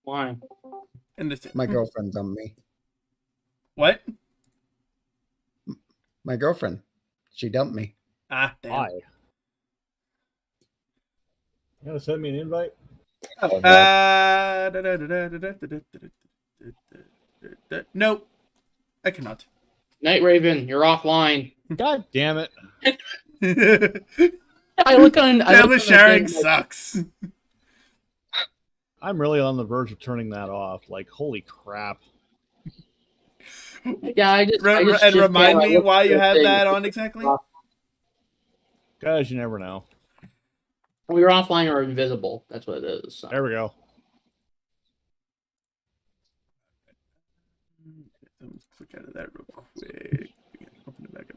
Why? My girlfriend dumped me. What? My girlfriend. She dumped me. Ah, damn. Why? You gonna send me an invite? Nope. I cannot. Night Raven, you're offline. God damn it. I look on. Family sharing sucks. I'm really on the verge of turning that off. Like, holy crap. Yeah, I just And remind me why you have that on exactly? Guys, you never know. We were offline or invisible. That's what it is. So. There we go. Let's click out of that real quick. Open it back up.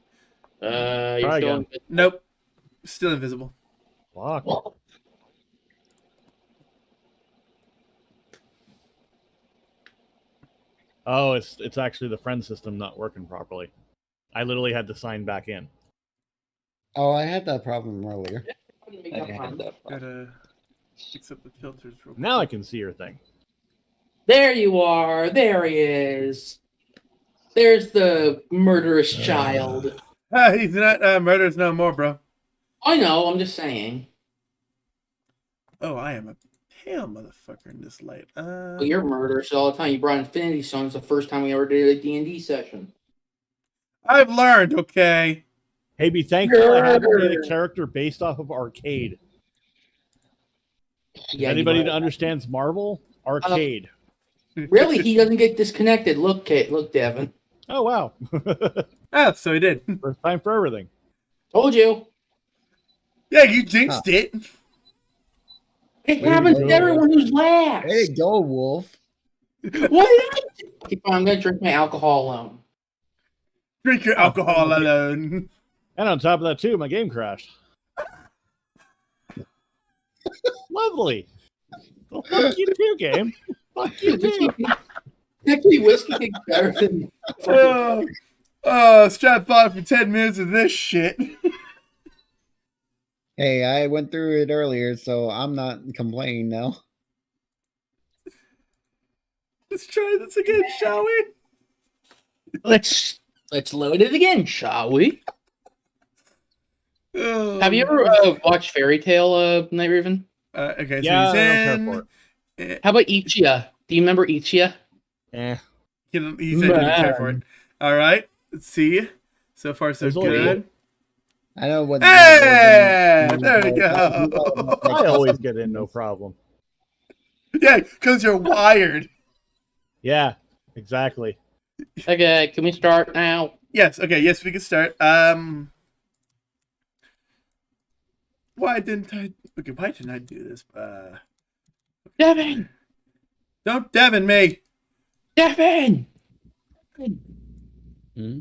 You're Try still again. Nope. Still invisible. Fuck. Oh, it's actually the friend system not working properly. I literally had to sign back in. Oh, I had that problem earlier. Gotta fix up the filters real quick. Now I can see your thing. There you are. There he is. There's the murderous child. He's not murderous no more, bro. I know. I'm just saying. Oh, I am a pale motherfucker in this light. Well, you're murderous all the time. You brought Infinity Stones the first time we ever did a D&D session. I've learned, okay? Hey, be thankful I had to get a character based off of arcade. Yeah, Anybody that understands Marvel? Arcade. Really? He doesn't get disconnected. Look, Kate. Look, Devin. Oh, wow. Ah, so he did. First time for everything. Told you. Yeah, you jinxed it. It happens to everyone who's last. Hey, go, Wolf. What? Okay, fine, I'm going to drink my alcohol alone. Drink your alcohol alone. And on top of that, too, my game crashed. Lovely. Well, fuck you too, game. Fuck you too. Actually, whiskey tastes better than. Strap on for 10 minutes of this shit. Hey, I went through it earlier, so I'm not complaining now. Let's try this again, shall we? Let's load it again, shall we? Have you ever watched Fairy Tale, Night Raven? Okay, so Yeah, he's I don't in. care for it. How about Ichia? Do you remember Ichia? Eh. He said he didn't care for it. All right, let's see. So far, so There's only good. I know what. Hey, there we go. I always get in, no problem. Yeah, because you're wired. Yeah, exactly. Okay, can we start now? Yes. Okay. Yes, we can start. Why didn't I? Okay, why didn't I do this? Devin! Don't Devin me. Devin! Hmm?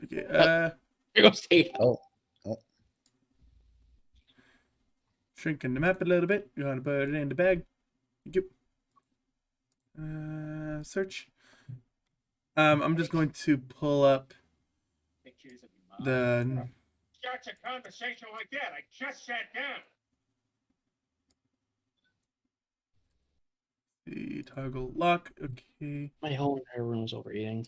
Okay. Here goes Tate. Oh. Shrinking the map a little bit. You want to put it in the bag. Thank you. Search. I'm just going to pull up the. Starts a conversation like that. I just sat down. The toggle lock. Okay. My whole entire room is overheating.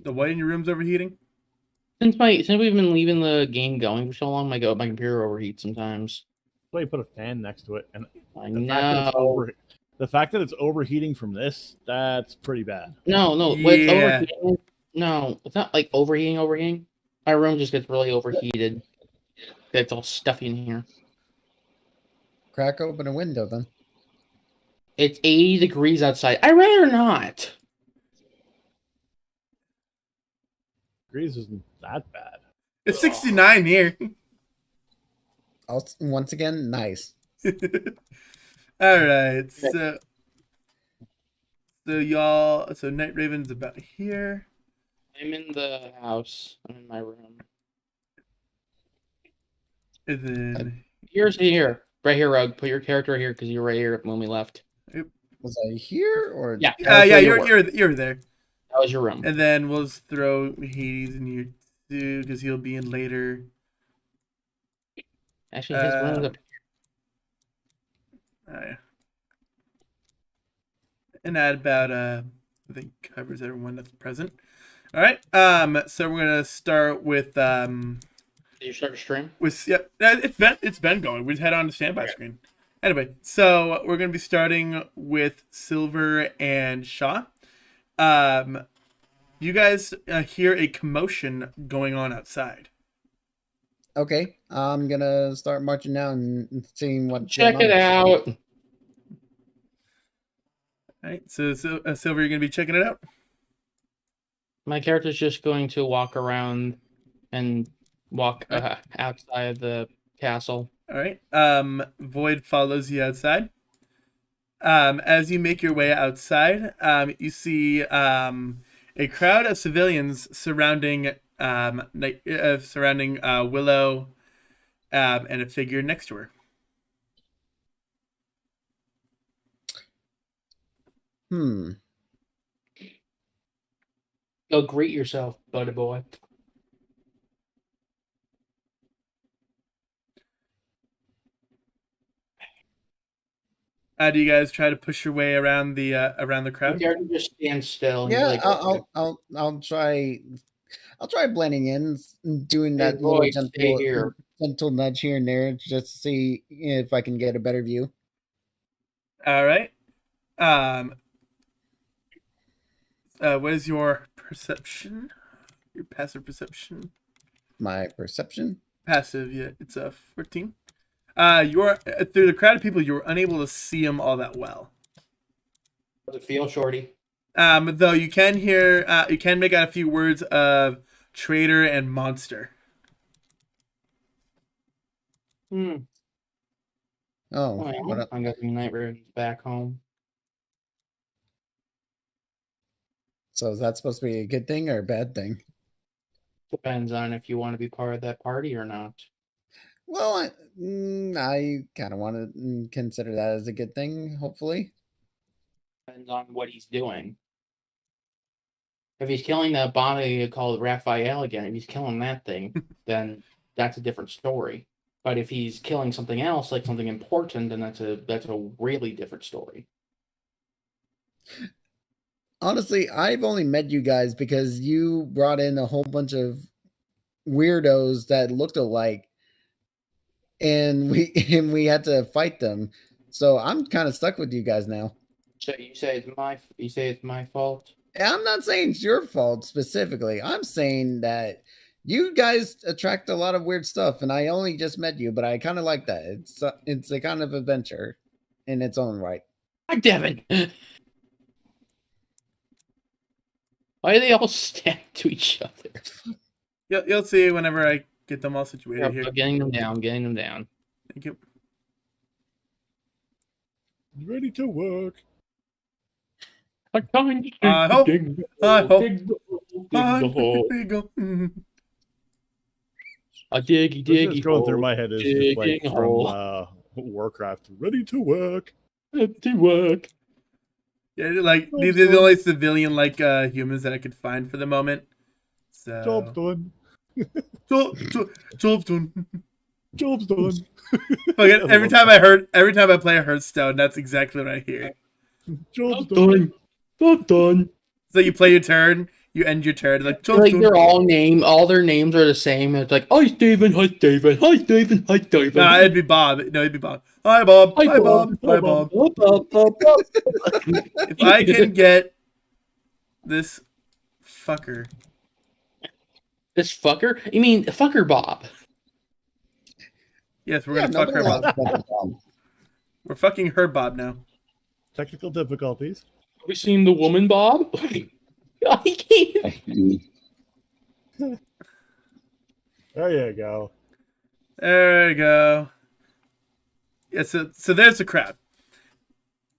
The what in your room's overheating? Since we've been leaving the game going for so long, my computer overheats sometimes. That's why you put a fan next to it. And I the fact that it's overheating from this, that's pretty bad. No, Yeah. what's overheating? No, it's not like overheating. My room just gets really overheated. It's all stuffy in here. Crack open a window, then. It's 80 degrees outside. I'd rather not. Degrees isn't that bad. It's 69 here. Once again, nice. All right, so y'all, so Night Raven's about here. I'm in the house. I'm in my room. And then Here's here. Right here, Rug. Put your character here because you're right here when we left. Was I here or? Yeah. yeah, you're there. That was your room. And then we'll just throw Hades in here too because he'll be in later. Actually, his room's up. And that about I think covers everyone that's present. All right. So we're gonna start with Did you start a stream? it's been going. We just head on to standby screen. Anyway, so we're gonna be starting with Silver and Shaw. You guys hear a commotion going on outside. Okay, I'm gonna start marching down and seeing what's Check going it on. out. All right. So Silver, you're gonna be checking it out. My character's just going to walk around and walk outside the castle. All right. Void follows you outside. As you make your way outside, you see a crowd of civilians surrounding Willow and a figure next to her. Go greet yourself, buddy boy. Do you guys try to push your way around the My crowd? character just stands still. And Yeah, like, I'll try. I'll try blending in, doing Hey, that little Void, stay here. gentle nudge here and there, just to see if I can get a better view. All right. What is your perception? Your passive perception? My perception. Passive, yeah, it's a 14. You're through the crowd of people. You're unable to see them all that well. Does it feel, Shorty? Though you can hear, you can make out a few words of traitor and monster. Oh, Oh, well, I got the night ravens back home. so is that supposed to be a good thing or a bad thing? Depends on if you want to be part of that party or not. Well, I kind of want to consider that as a good thing, hopefully. Depends on what he's doing. If he's killing that body called Raphael again, if he's killing that thing, then that's a different story. But if he's killing something else, like something important, then that's a really different story. Honestly, I've only met you guys because you brought in a whole bunch of weirdos that looked alike, and we had to fight them. So I'm kind of stuck with you guys now. So you say it's my fault? And I'm not saying it's your fault specifically. I'm saying that you guys attract a lot of weird stuff, and I only just met you, but I kind of like that. It's a kind of adventure in its own right. Hi, Devin. Why are they all stacked to each other? You'll see whenever I get them all situated here. Getting them down. Thank you. Ready to work. I hope- dig I hope- dig the There hole. you go. A diggy What's diggy going through hole. my head is just like Digging a from hole. Warcraft. Ready to work. To work. Yeah, like these are the only civilian like humans that I could find for the moment. So Job's done. Job's done. Job's done. Fucking every time I play a Hearthstone, that's exactly what I hear. Job's done. Done. So you play your turn, you end your turn, like job's Like done. they're all their names are the same. It's like, hi Steven, hi Steven, hi Steven, hi Steven. Nah, it'd be Bob. No, it'd be Bob. Hi Bob. Hi Bob. Hi Bob. If I can get this fucker. This fucker? You mean fucker Bob? Yes, we're gonna fuck her Bob. We're fucking her Bob now. Technical difficulties. Have we seen the woman Bob? I can't. There you go. There you go. Yeah, so there's the crowd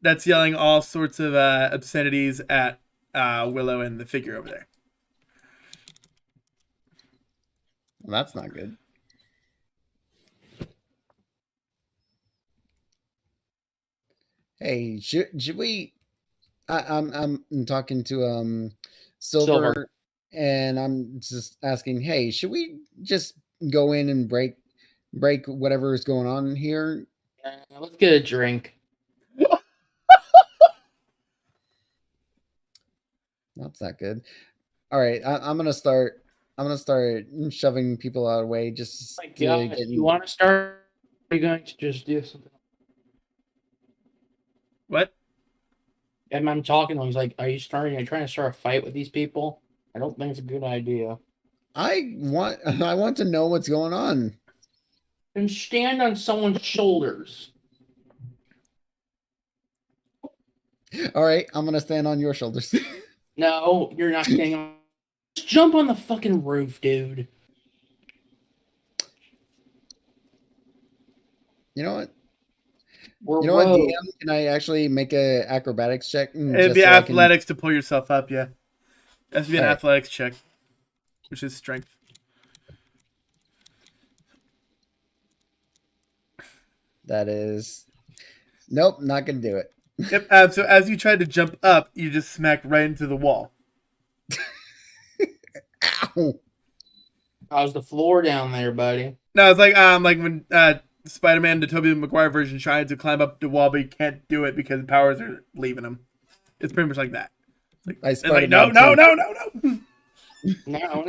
that's yelling all sorts of obscenities at Willow and the figure over there. Well, that's not good. Hey, should we? I'm talking to Silver, and I'm just asking. Hey, should we just go in and break whatever is going on here? Let's get a drink. That's not good. All right, I'm gonna start. I'm gonna start shoving people out of the way just My to gosh, get. you want to start? Or are you going to just do something? What? And I'm talking to him. He's like, "Are you starting? Are you trying to start a fight with these people?" I don't think it's a good idea. I want. I want to know what's going on. Then stand on someone's shoulders. All right, I'm gonna stand on your shoulders. No, you're not standing on. Just jump on the fucking roof, dude. You know what? We're You know what, rogue. DM? Can I actually make a acrobatics check? It'd Just be so I can. athletics to pull yourself up. Yeah, it has to be an All right. athletics check, which is strength. That is. Nope, not gonna do it. Yep. So as you try to jump up, you just smack right into the wall. Ow! How's the floor down there, buddy? No, it's like when Spider-Man, the Tobey Maguire version, tried to climb up the wall, but he can't do it because the powers are leaving him. It's pretty much like that. It's like no, Spider-Man no, too. no, no, no. Now.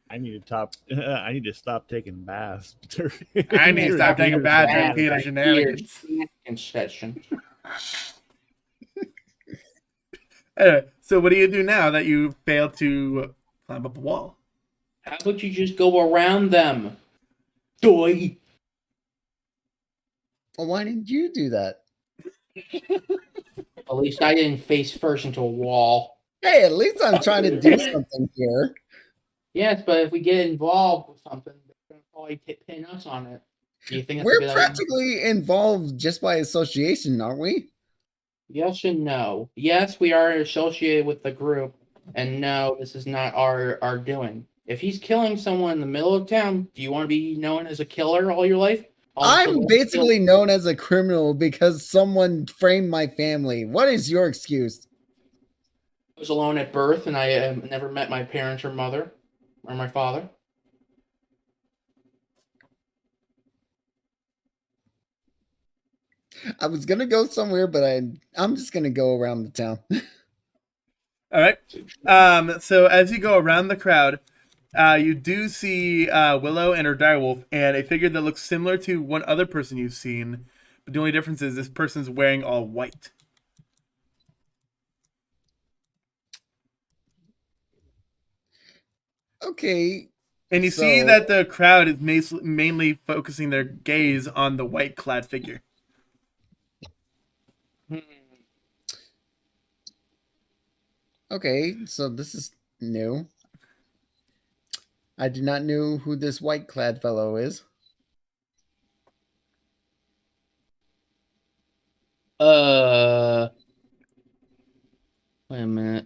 I need to stop taking baths. I need to stop taking baths during Peter Right shenanigans. here, concession. Anyway, so what do you do now that you fail to climb up a wall? How about you just go around them? Doy. Well, why didn't you do that? At least I didn't face first into a wall. Hey, at least I'm trying to do something here. Yes, but if we get involved with something, they're going to probably pin us on it. Do you think that's a We're good idea? practically involved just by association, aren't we? Yes and no. Yes, we are associated with the group, and no, this is not our doing. If he's killing someone in the middle of town, do you want to be known as a killer all your life? I'm basically known as a criminal because someone framed my family. What is your excuse? I was alone at birth, and I never met my parents or mother or my father. I was gonna go somewhere, but I'm just gonna go around the town. All right. So as you go around the crowd, you do see Willow and her direwolf, and a figure that looks similar to one other person you've seen, but the only difference is this person's wearing all white. Okay. And you see that the crowd is mainly focusing their gaze on the white-clad figure. Okay, so this is new. I do not know who this white-clad fellow is. Wait a minute.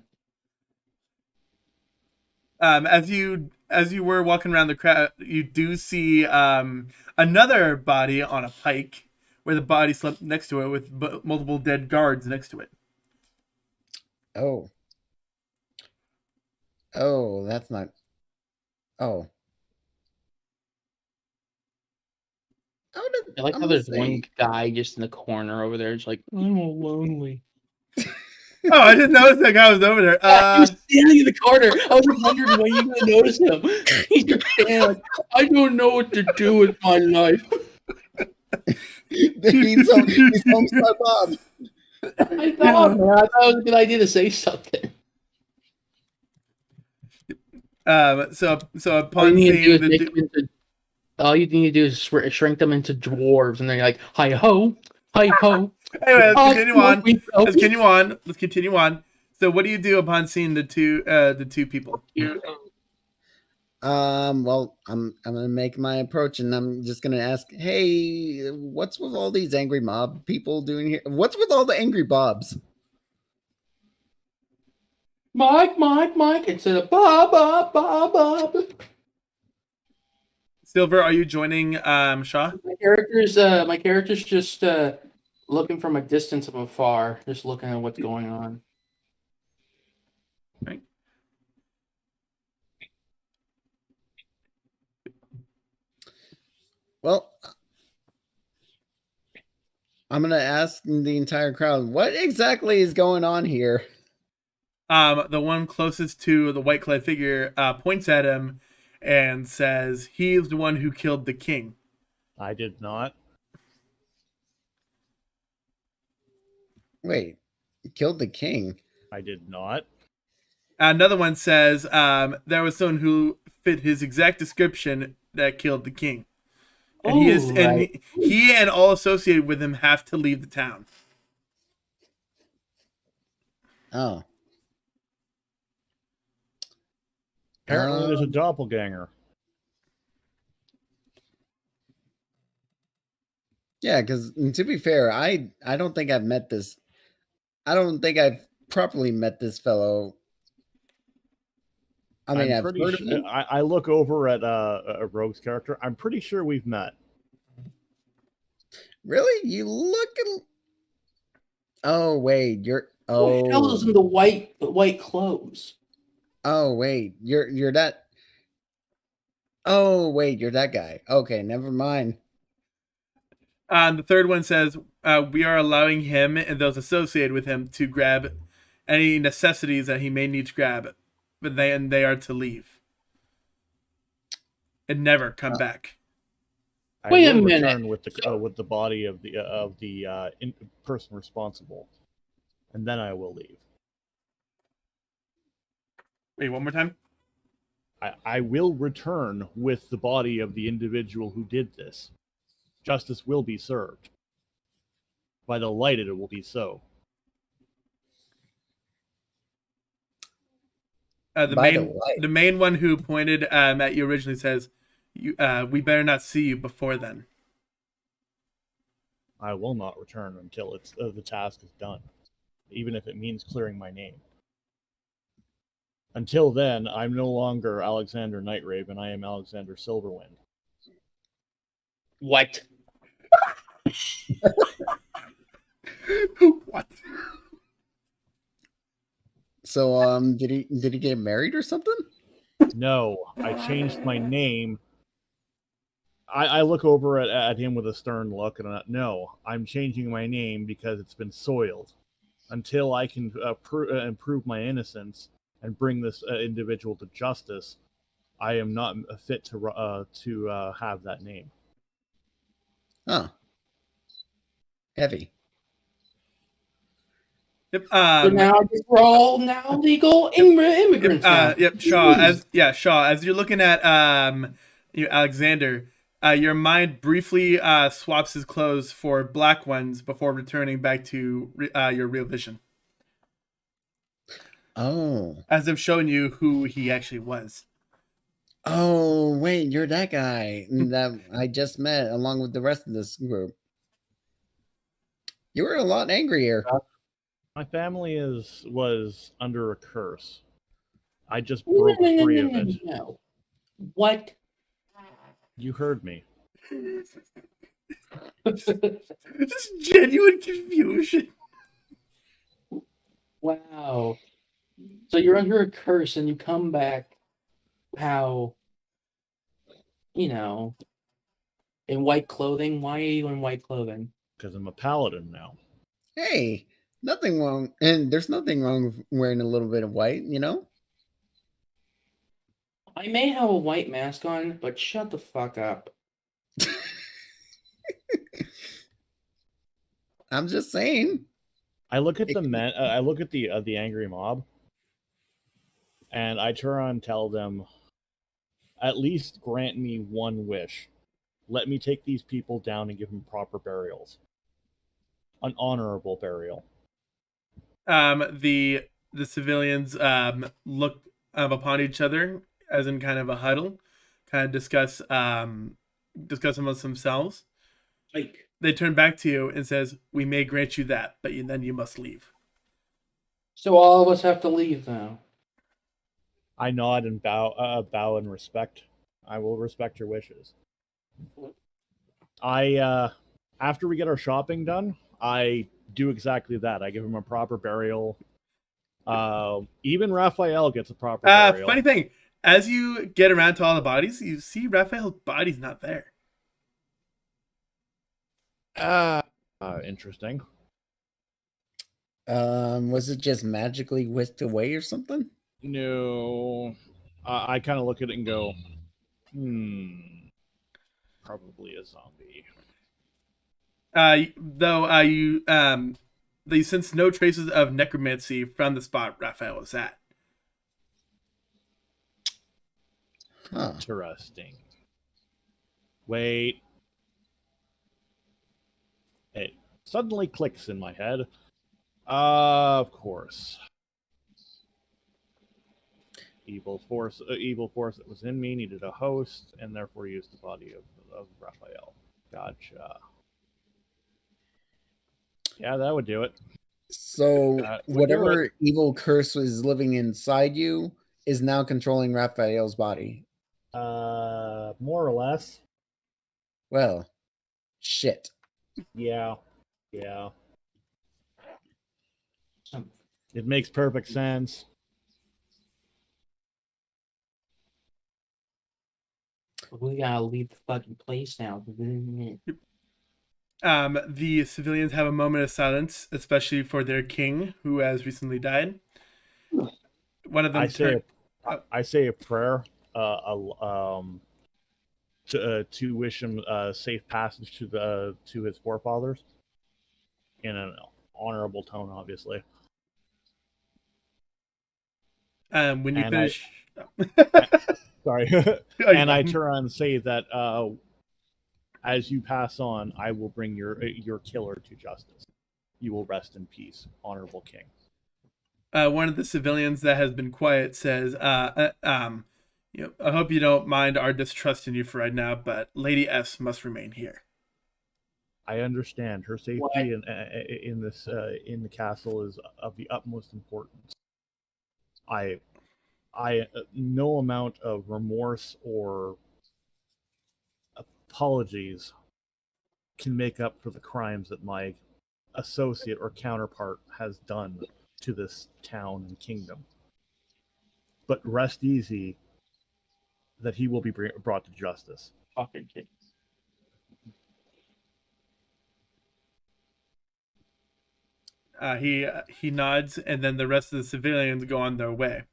As you were walking around the crowd, you do see another body on a pike, where the body slept next to it with multiple dead guards next to it. Oh. Oh, that's not. Oh. I like how there's one guy just in the corner over there. It's like, I'm all lonely. Oh, I didn't notice that guy was over there. He was standing in the corner. I was wondering when you gonna notice him. He's just standing like, I don't know what to do with my life. he's home Bob. I thought it was a good idea to say something. So upon seeing the all you need to do is shrink them into dwarves, and they're like, hi ho, hi ho. Anyway, let's continue on. So what do you do upon seeing the two people? Well, I'm gonna make my approach, and I'm just gonna ask, hey, what's with all these angry mob people doing here? What's with all the angry bobs? Mike, instead of Bob. Silver, are you joining Shaw? My character's just looking from a distance from afar, just looking at what's going on. Right. Well, I'm gonna ask the entire crowd, what exactly is going on here? The one closest to the white clad figure points at him and says, "He is the one who killed the king." I did not. Wait, killed the king? I did not. Another one says, "There was someone who fit his exact description that killed the king, and Right. he and all associated with him have to leave the town." Oh. Apparently, there's a Um, doppelganger. Yeah, because to be fair, I don't think I've met this. I don't think I've properly met this fellow. I mean, I'm I've pretty heard of sure. him. I look over at a rogue's character. I'm pretty sure we've met. Really? You look at. Oh wait, you're. What the hell is in Oh. the white clothes? Oh wait, you're that. Oh wait, you're that guy. Okay, never mind. The third one says, "We are allowing him and those associated with him to grab any necessities that he may need to grab, but they are to leave and never come back." I Wait a will minute. return with the body of the person responsible, and then I will leave. Wait, one more time. I will return with the body of the individual who did this. Justice will be served. By the light, it will be so. By the way. The main one who pointed at you originally says, "We better not see you before then." I will not return until the task is done, even if it means clearing my name. Until then, I'm no longer Alexander Nightraven. I am Alexander Silverwind. What? What? So did he get married or something? No, I changed my name. I look over at him with a stern look, and no, I'm changing my name because it's been soiled. Until I can prove my innocence and bring this individual to justice, I am not fit to have that name. Oh. Heavy. Yep. So now we're all now legal immigrants now. Yep. Shaw. As you're looking at Alexander, your mind briefly swaps his clothes for black ones before returning back to your real vision, Oh. as if showing you who he actually was. Oh, wait, you're that guy that I just met along with the rest of this group. You were a lot angrier. My family was under a curse. I just No, broke no, no, free no, of no, it. no. What? You heard me. Just genuine confusion. Wow. So you're under a curse and you come back how, in white clothing. Why are you in white clothing? Because I'm a paladin now. Hey, nothing wrong. And there's nothing wrong with wearing a little bit of white, you know? I may have a white mask on, but shut the fuck up. I'm just saying. I look at I look at the angry mob, and I turn around and tell them, at least grant me one wish. Let me take these people down and give them proper burials. An honorable burial. The civilians look upon each other as in kind of a huddle, kind of discuss amongst themselves. Like, They turn back to you and says, "We may grant you that, but then you must leave." so all of us have to leave now. I nod and bow in respect. I will respect your wishes. After we get our shopping done, I do exactly that. I give him a proper burial. Even Raphael gets a proper burial. Funny thing, as you get around to all the bodies, you see Raphael's body's not there. Interesting. Was it just magically whisked away or something? No, I kind of look at it and go, probably a zombie. They sense no traces of necromancy from the spot Raphael was at. Huh. Interesting. Wait. It suddenly clicks in my head. Of course. Evil force that was in me needed a host, and therefore used the body of Raphael. Gotcha. Yeah, that would do it. So Would do whatever evil curse was living inside you is now controlling Raphael's body. More or less. Well, shit. Yeah. Some- It makes perfect sense. We gotta leave the fucking place now. The civilians have a moment of silence, especially for their king, who has recently died. One of them I say a prayer to wish him safe passage to his forefathers in an honorable tone, obviously. when you and finish. Sorry. Oh, And I turn around and say that as you pass on, I will bring your killer to justice. You will rest in peace, honorable king. One of the civilians that has been quiet says, I hope you don't mind our distrust in you for right now, but Lady S must remain here. I understand her safety What? in the castle is of the utmost importance. I no amount of remorse or apologies can make up for the crimes that my associate or counterpart has done to this town and kingdom. But rest easy that he will be brought to justice. Fucking kid. He nods, and then the rest of the civilians go on their way.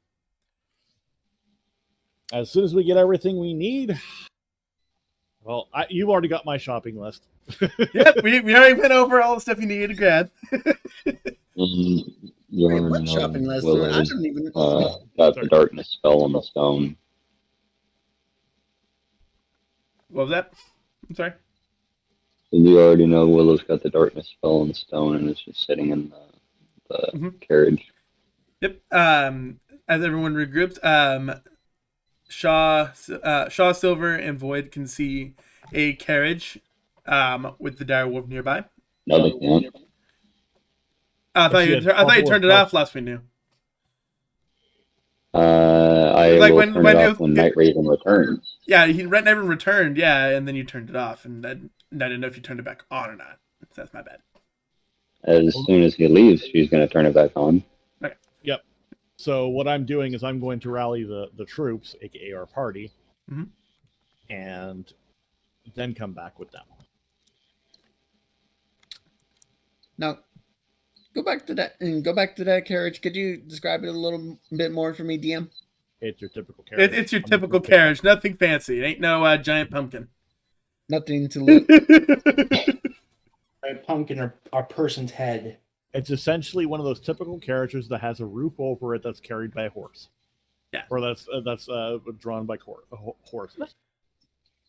As soon as we get everything we need, well, you've already got my shopping list. Yep, we already went over all the stuff you needed to grab. Wait, what shopping list? I Willow's don't even. got the darkness spell on the stone. What was that? I'm sorry. You already know Willow's got the darkness spell on the stone, and it's just sitting in the carriage. Yep. As everyone regroups, Shaw, Silver, and Void can see a carriage with the direwolf nearby. No, they can't. I thought you turned it off last we knew. I Like will when- turn when it off when Night Raven returns. Yeah, he never returned. Yeah, and then you turned it off, and I didn't know if you turned it back on or not. So that's my bad. As soon as he leaves, she's going to turn it back on. Yep. So what I'm doing is I'm going to rally the troops, aka our party, and then come back with them. Now, go back to that carriage. Could you describe it a little bit more for me, DM? It's your typical carriage. It's your typical carriage. Nothing fancy. It ain't no giant pumpkin. Nothing to look. A pumpkin or a person's head. It's essentially one of those typical carriages that has a roof over it that's carried by a horse. Yeah. Or that's drawn by horses.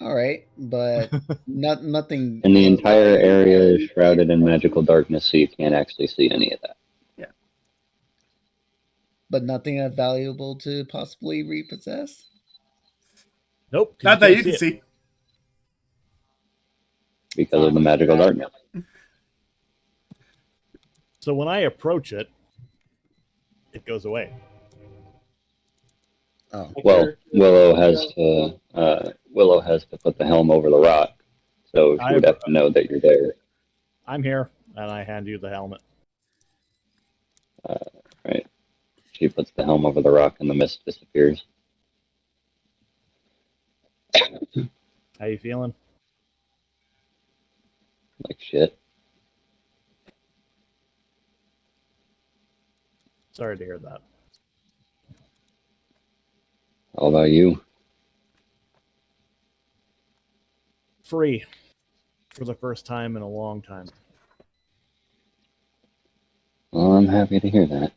All right, but nothing. And the entire area is shrouded in magical darkness, so you can't actually see any of that. Yeah. But nothing valuable to possibly repossess. Nope. Not that you can it. see. Because of the magical darkness. So when I approach it, it goes away. Oh, Well, Willow has to put the helm over the rock, so she would have to know that you're there. I'm here, and I hand you the helmet. Right. She puts the helm over the rock, and the mist disappears. How you feeling? Like shit. Sorry to hear that. How about you? Free for the first time in a long time. Well, I'm happy to hear that.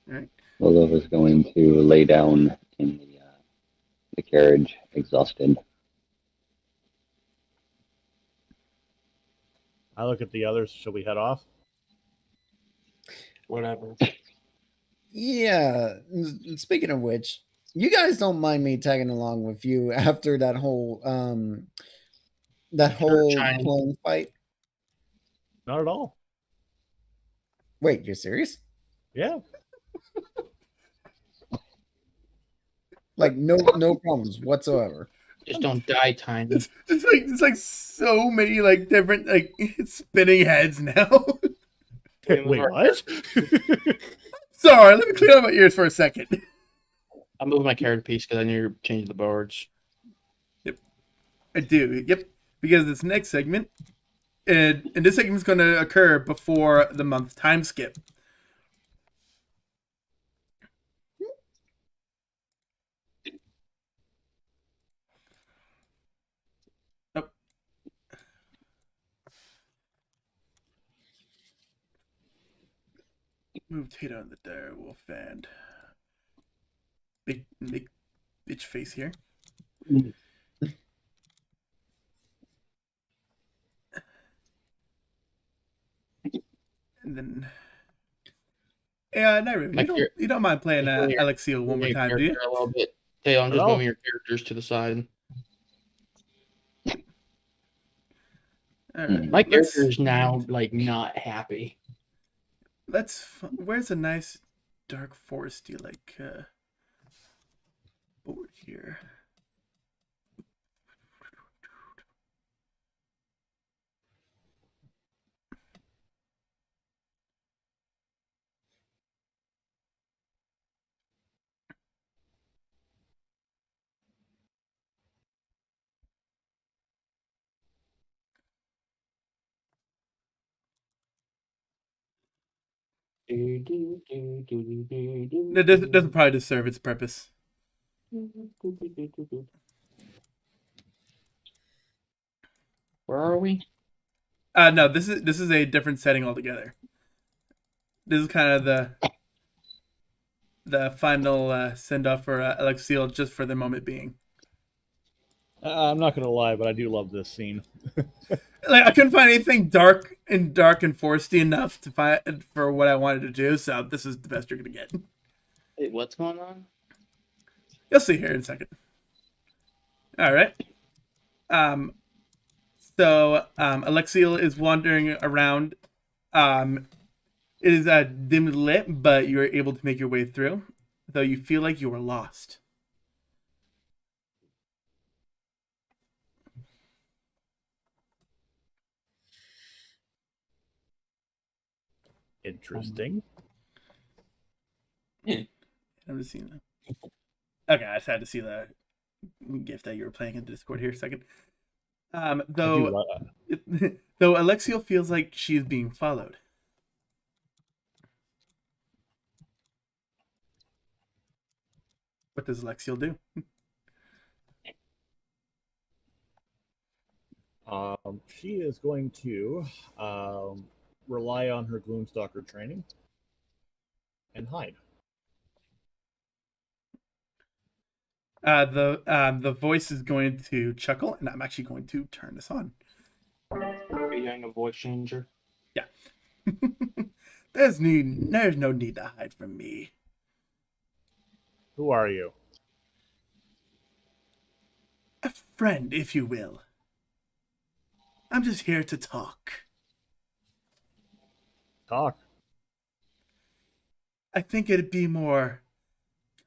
All right. Willow is going to lay down in the carriage, exhausted. I look at the others. Shall we head off? Whatever. Yeah. Speaking of which, you guys don't mind me tagging along with you after that whole Shiny. clone fight? Not at all. Wait, you're serious? Yeah. Like no problems whatsoever. Just don't die, Tiny. It's like so many like different like spinning heads now. Wait, what? Sorry, let me clear out my ears for a second. I'll move my character piece because I knew you're changing the boards. I do. Yep. Because this next segment, and this segment is going to occur before the month time skip. Oh. Move Tato and the dire wolf and big bitch face here. And then, yeah, not really. You don't mind playing Alexiel one more time, do you? A little bit. Hey, I'm just Hello? moving your characters to the side. All right, My character is now like not happy. Where's a nice dark foresty like board here? It doesn't probably serve its purpose. Where are we? No, this is a different setting altogether. This is kind of the final send off for Alexiel just for the moment being. I'm not going to lie, but I do love this scene. Like I couldn't find anything dark and foresty enough to find for what I wanted to do, so this is the best you're gonna get. Wait, what's going on? You'll see here in a second. All right. So Alexiel is wandering around. It is dimly lit, but you are able to make your way through, though you feel like you are lost. Interesting. I'm just seeing that. Okay, I just had to see the gift that you were playing in Discord here a second. Though Alexiel feels like she is being followed. What does Alexiel do? She is going to rely on her Gloomstalker training and hide. The voice is going to chuckle, and I'm actually going to turn this on. Are you doing a voice changer? Yeah. There's no need to hide from me. Who are you? A friend, if you will. I'm just here to talk. Talk. I think it'd be more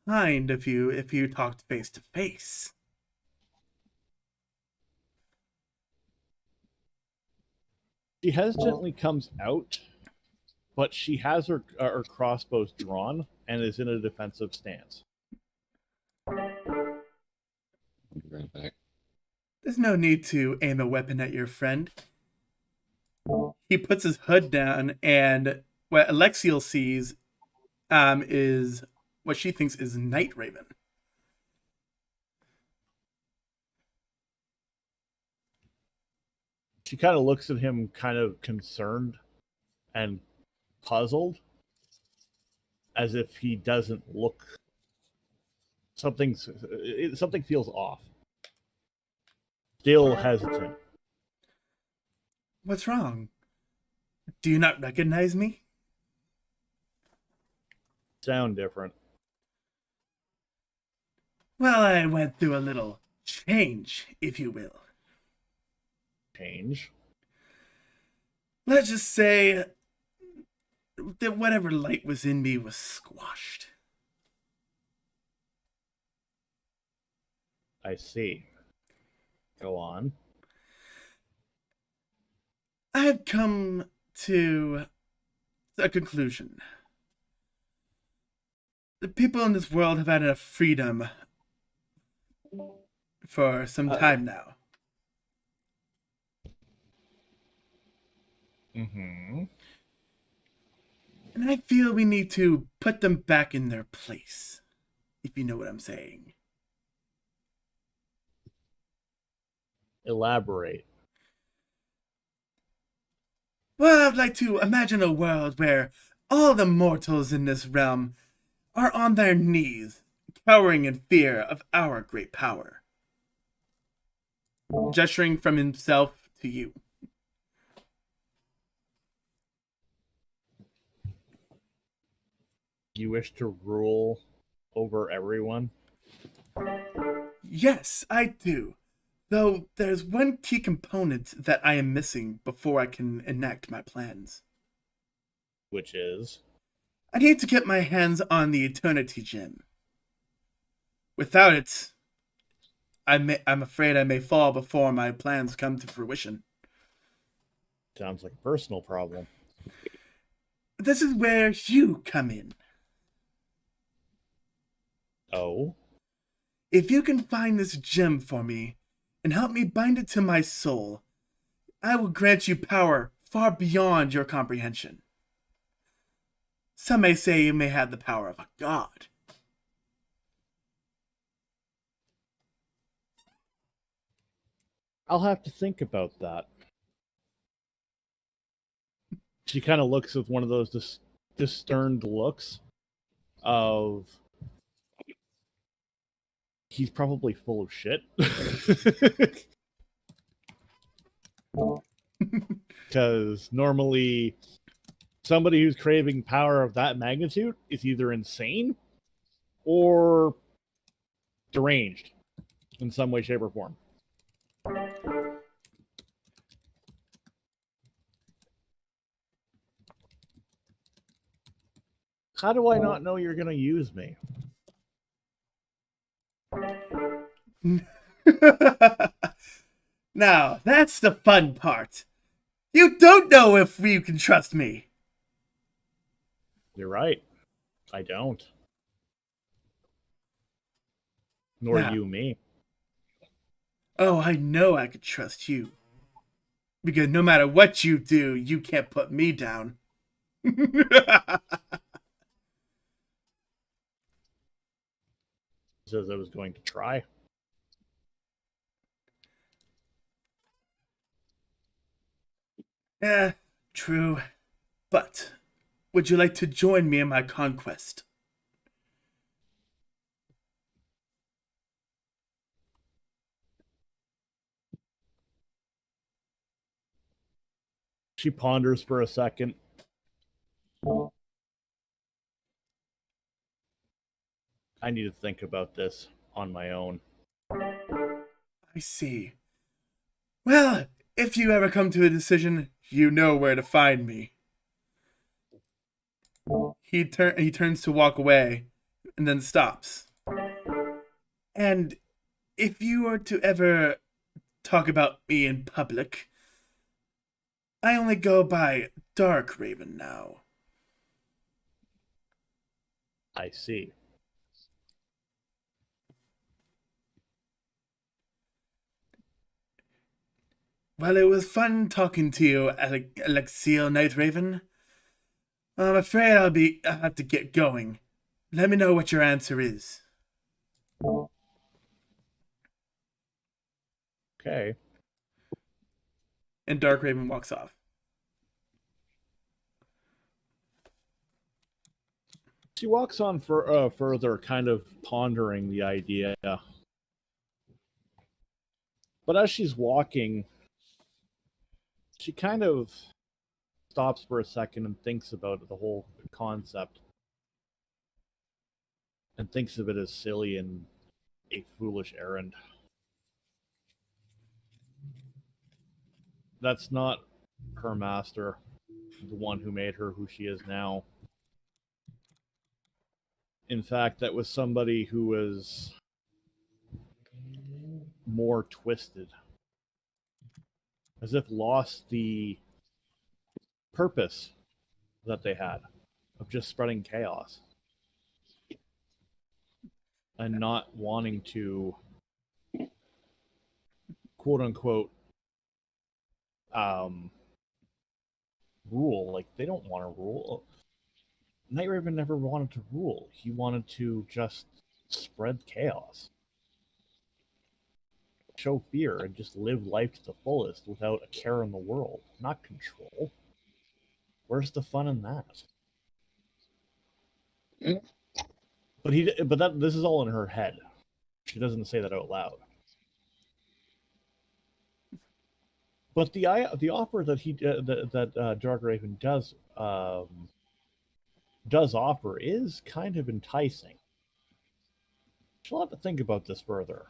kind of you if you talked face to face. She hesitantly comes out, but she has her crossbows drawn and is in a defensive stance. I'll be right back. There's no need to aim a weapon at your friend. He puts his hood down, and what Alexiel sees is what she thinks is Night Raven. She kind of looks at him, kind of concerned and puzzled, as if he doesn't look. Something feels off. Still hesitant. What's wrong? Do you not recognize me? Sound different. Well, I went through a little change, if you will. Change. Let's just say that whatever light was in me was squashed. I see. Go on. I have come to a conclusion. The people in this world have had enough freedom for some time now. Mm-hmm. And I feel we need to put them back in their place, if you know what I'm saying. Elaborate. Well, I'd like to imagine a world where all the mortals in this realm are on their knees, cowering in fear of our great power. Gesturing from himself to you. You wish to rule over everyone? Yes, I do. Though there's one key component that I am missing before I can enact my plans. Which is? I need to get my hands on the Eternity Gem. Without it, I'm afraid I may fall before my plans come to fruition. Sounds like a personal problem. This is where you come in. Oh? If you can find this gem for me and help me bind it to my soul, I will grant you power far beyond your comprehension. Some may say you may have the power of a god. I'll have to think about that. She kind of looks with one of those discerned looks of he's probably full of shit. Because normally somebody who's craving power of that magnitude is either insane or deranged in some way, shape, or form. How do I not know you're going to use me? Now, that's the fun part. You don't know if you can trust me. You're right. I don't. Nor Now- you me. Oh, I know I could trust you. Because no matter what you do, you can't put me down. Says I was going to try. Yeah, true. But would you like to join me in my conquest? She ponders for a second. I need to think about this on my own. I see. Well, if you ever come to a decision, you know where to find me. He turns to walk away, and then stops. And if you were to ever talk about me in public, I only go by Dark Raven now. I see. Well, it was fun talking to you, Alexio Night Raven. I'm afraid I'll have to get going. Let me know what your answer is. Okay. And Dark Raven walks off. She walks on further, kind of pondering the idea. But as she's walking, she kind of stops for a second and thinks about the whole concept. And thinks of it as silly and a foolish errand. That's not her master, the one who made her who she is now. In fact, that was somebody who was more twisted, as if lost the purpose that they had of just spreading chaos and not wanting to, quote unquote, rule. Like, they don't want to rule. Night Raven never wanted to rule. He wanted to just spread chaos, show fear, and just live life to the fullest without a care in the world, not control. Where's the fun in that? But this is all in her head. She doesn't say that out loud. But the offer that Dark Raven does offer is kind of enticing. She'll have to think about this further.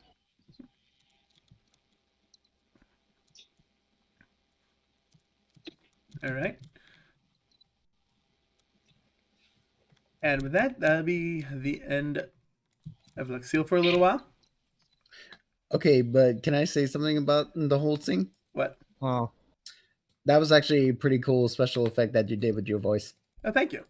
All right. And with that, that'll be the end of Luxil for a little while. Okay, but can I say something about the whole thing? What? Oh, That was actually a pretty cool special effect that you did with your voice. Oh, thank you.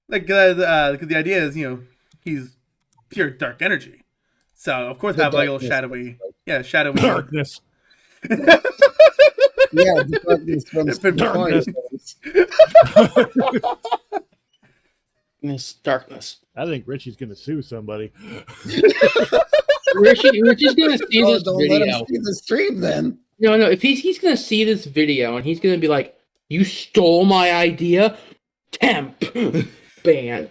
Because the idea is, he's pure dark energy. So, of course, The have like a little darkness. shadowy. darkness. Yeah, the darkness from It's been darkness. This darkness. I think Richie's gonna sue somebody. Richie's gonna see Oh, this don't let him video. see the stream then. No, if he's gonna see this video and he's gonna be like, "You stole my idea, temp, ban."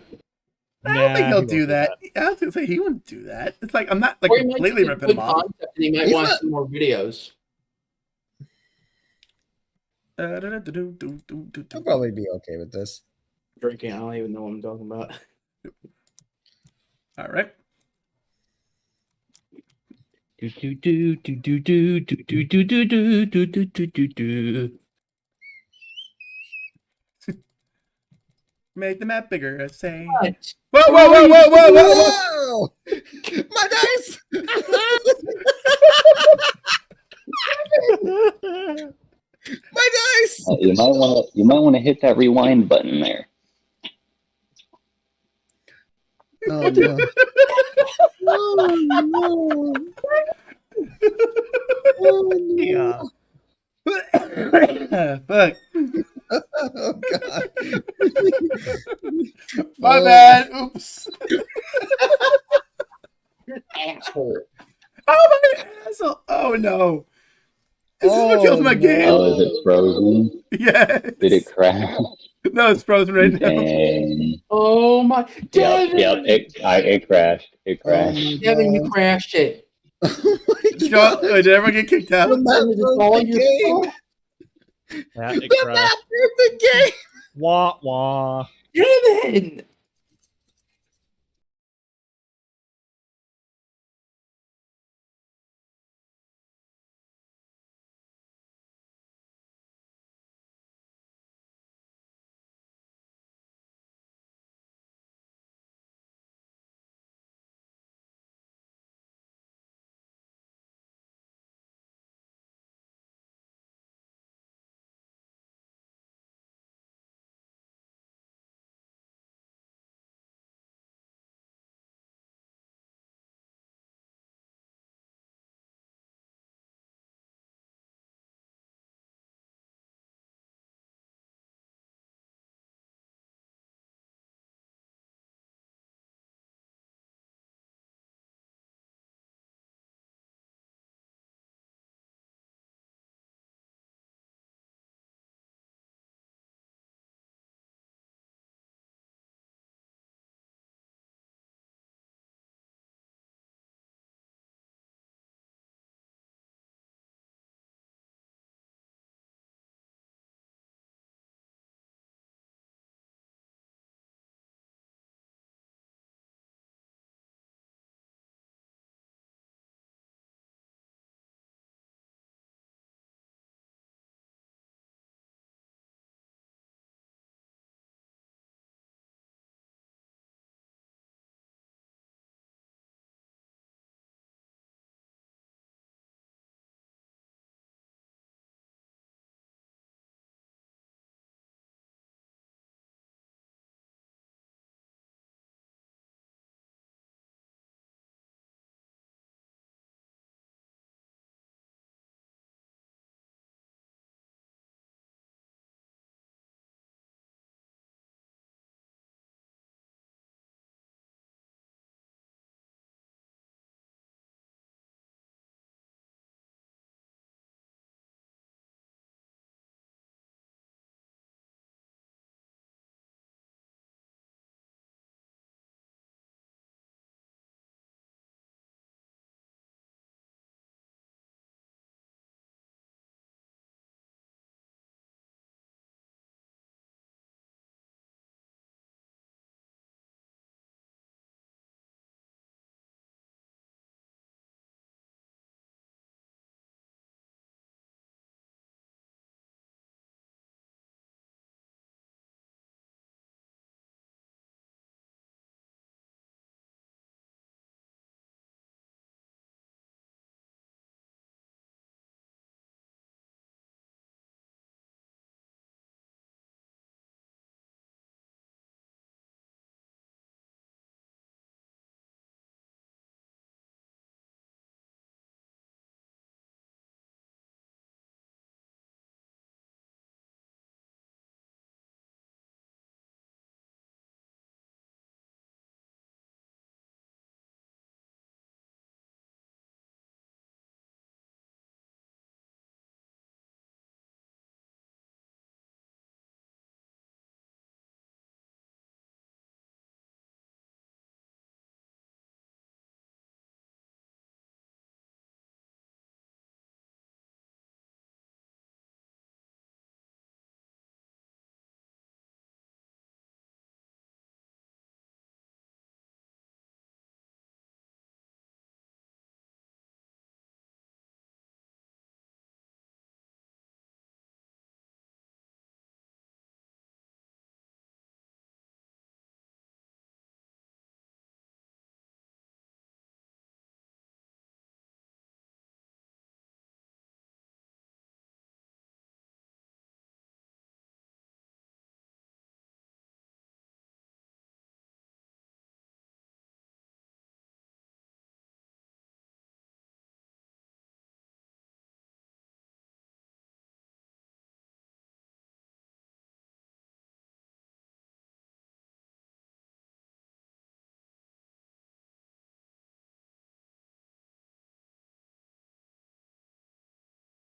I don't think he'll he won't do that. I was gonna say he wouldn't do that. It's like I'm not like Or he might completely think it's a ripping him good off. concept and he might He's want to not- see more videos. I'll probably be okay with this. Drinking, I don't even know what I'm talking about. All right. Do do do do do do do do do do do do do do do do. Make the map bigger. Say. What? Whoa, whoa, whoa, whoa, whoa, whoa, whoa! Whoa! My dice! My dice! You might want to hit that rewind button there. Oh no! Oh no! Oh no! Yeah. Fuck. Oh god! My Oh. bad. Oops. Asshole. Oh my asshole. Oh no. This is what kills my no. game. Oh, is it frozen? Yes. Did it crash? No, it's frozen right now. Dang. Oh my, Yep, Devin! yep. It crashed. It Oh crashed. my Devin, you God. crashed it. Oh my John, god! did everyone get kicked out? The map It's broke all the your game! fault. Yeah, it The crashed. map broke the game! Wah wah. Devin!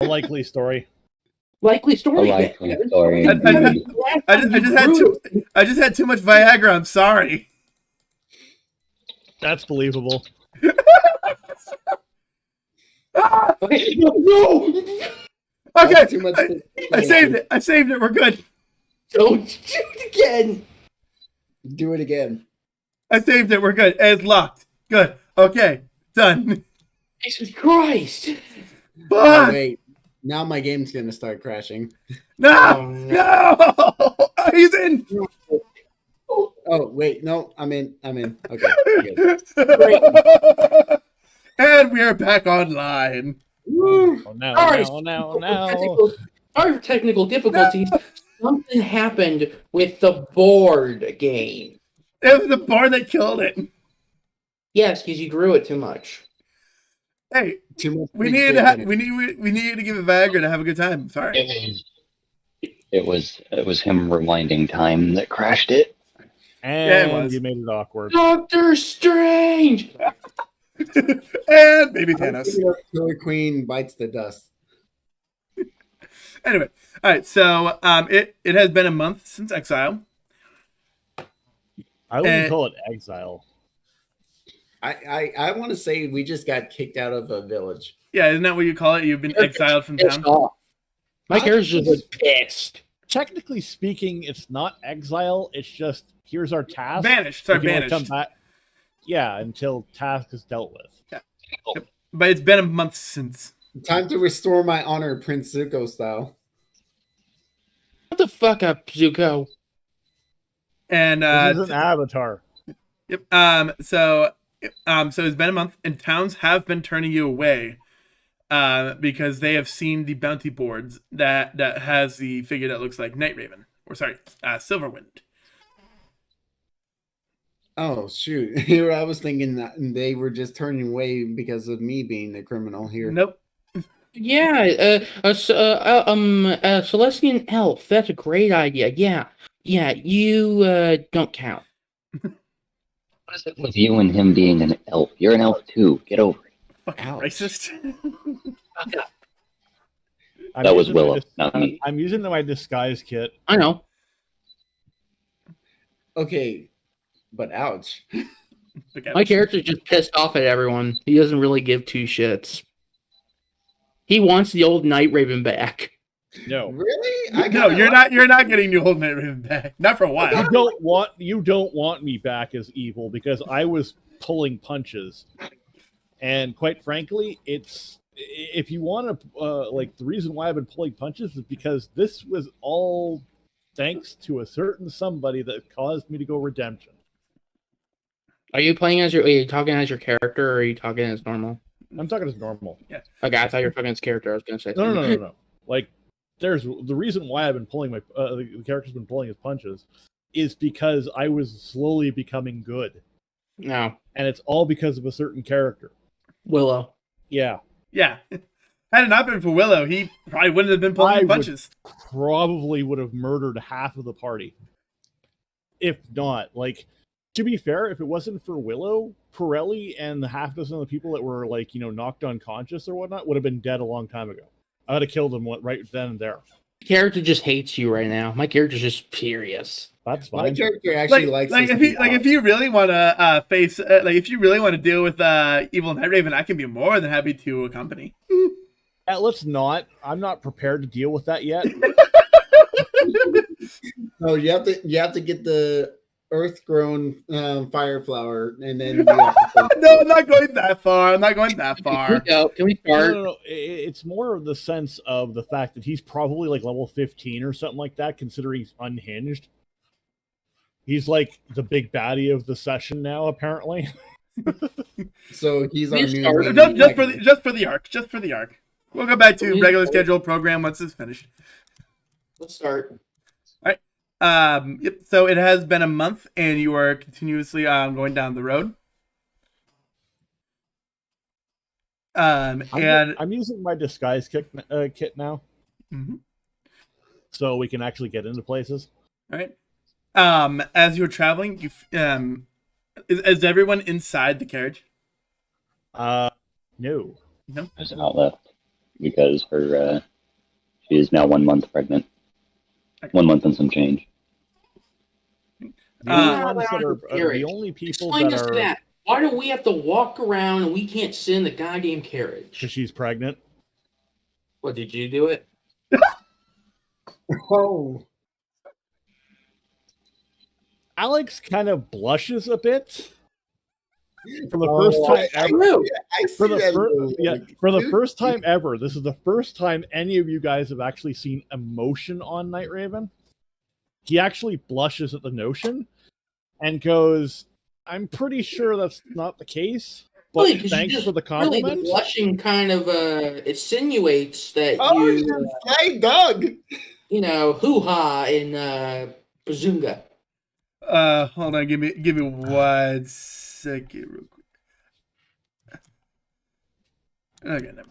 A likely story. Likely A story. likely story. I indeed. I just had too much Viagra. I'm sorry. That's believable. Okay, no! Okay, That's too much. I saved it. I saved it. We're good. Don't do it again! Do it again. I saved it. We're good. It's locked. Good. Okay. Done. Jesus Christ! Oh, Fuck. wait. Now my game's gonna start crashing. No. Oh, No. He's in. Oh wait, no, I'm in. Okay. Good. And we are back online. Woo. Oh no! Sorry, No! Sorry for technical difficulties. Something happened with the board game. It was the board that killed it. Yes, because you grew it too much. Hey, Too much we big needed dick to in it. we needed to give it Viagra to have a good time. Sorry. It was him rewinding time that crashed it. And it was. you made it awkward. Doctor Strange! And baby Thanos. Killer Queen bites the dust. Anyway, all right. So it has been a month since Exile. I wouldn't call it exile. I want to say we just got kicked out of a village. Yeah, isn't that what you call it? You've been exiled from Pissed town. off. My character's just like pissed. Technically speaking, it's not exile. It's just here's our task. Banished. Sorry, If you wanna banished. come back- Yeah, until task is dealt with. But it's been a month since. Time to restore my honor, Prince Zuko style. What the fuck up, Zuko? And This is an avatar. yep. So it's been a month, and towns have been turning you away, because they have seen the bounty boards that has the figure that looks like Night Raven, or sorry, Silverwind. Oh shoot! Here I was thinking that they were just turning away because of me being the criminal here. Nope. Yeah, Celestian elf. That's a great idea. Yeah, you don't count. What is it with you and him being an elf? You're an elf too. Get over it. Fucking Ouch. racist. I'm That was using my Willow, not me. I'm using my disguise kit. I know. Okay, but ouch. Okay. My character's just pissed off at everyone. He doesn't really give two shits. He wants the old Night Raven back. No. Really? No, you're not. You're not getting your whole Night Raven back. Not for a while. You don't want me back as evil because I was pulling punches. And quite frankly, if you want to like the reason why I've been pulling punches is because this was all thanks to a certain somebody that caused me to go redemption. Are you talking as your character, or are you talking as normal? I'm talking as normal. Okay, I thought you were talking as character. I was gonna say No. Like, there's the reason why I've been pulling my the character's been pulling his punches is because I was slowly becoming good, No, and it's all because of a certain character. Willow. Yeah, Yeah. Had it not been for Willow, he probably wouldn't have been pulling punches. probably would have murdered half of the party. If not, like, to be fair, if it wasn't for Willow, Correll and the half dozen of the people that were like, knocked unconscious or whatnot would have been dead a long time ago. I would have killed them right then and there. Character just hates you right now. My character's just furious. That's My fine. character actually likes this if you really want to face if you really want to deal with evil Night Raven, I can be more than happy to accompany. Let's not. I'm not prepared to deal with that yet. No, you have to get the earth-grown fire flower, and then you have to No, I'm not going that far. I'm not going that far. Can we start? No. It's more of the sense of the fact that he's probably like level 15 or something like that, considering he's unhinged. He's like the big baddie of the session now, apparently. So he's our new Just for the arc. We'll go back to regular scheduled program once it's finished. Let's start. Yep. So it has been a month, and you are continuously going down the road. I'm using my disguise kit now, Mhm. so we can actually get into places. All right. As you're traveling, is everyone inside the carriage? No. No. There's an outlet. because her she is now 1 month pregnant. 1 month and some change. The only Uh, ones that are the only people Explain that us to are that. Why do we have to walk around and we can't sit in the goddamn because carriage? she's pregnant. What, did you do it? Oh, Alex kind of blushes a bit for the first time ever. I see For the that first, little yeah, look. for the first time ever, this is the first time any of you guys have actually seen emotion on Night Raven. He actually blushes at the notion and goes, "I'm pretty sure that's not the case, but Really, 'cause you thanks just- for the Really, compliment." the blushing kind of insinuates that Oh, you, you flying dog. hoo-ha in Bazunga. hold on, give me 1 second, real quick. Okay, never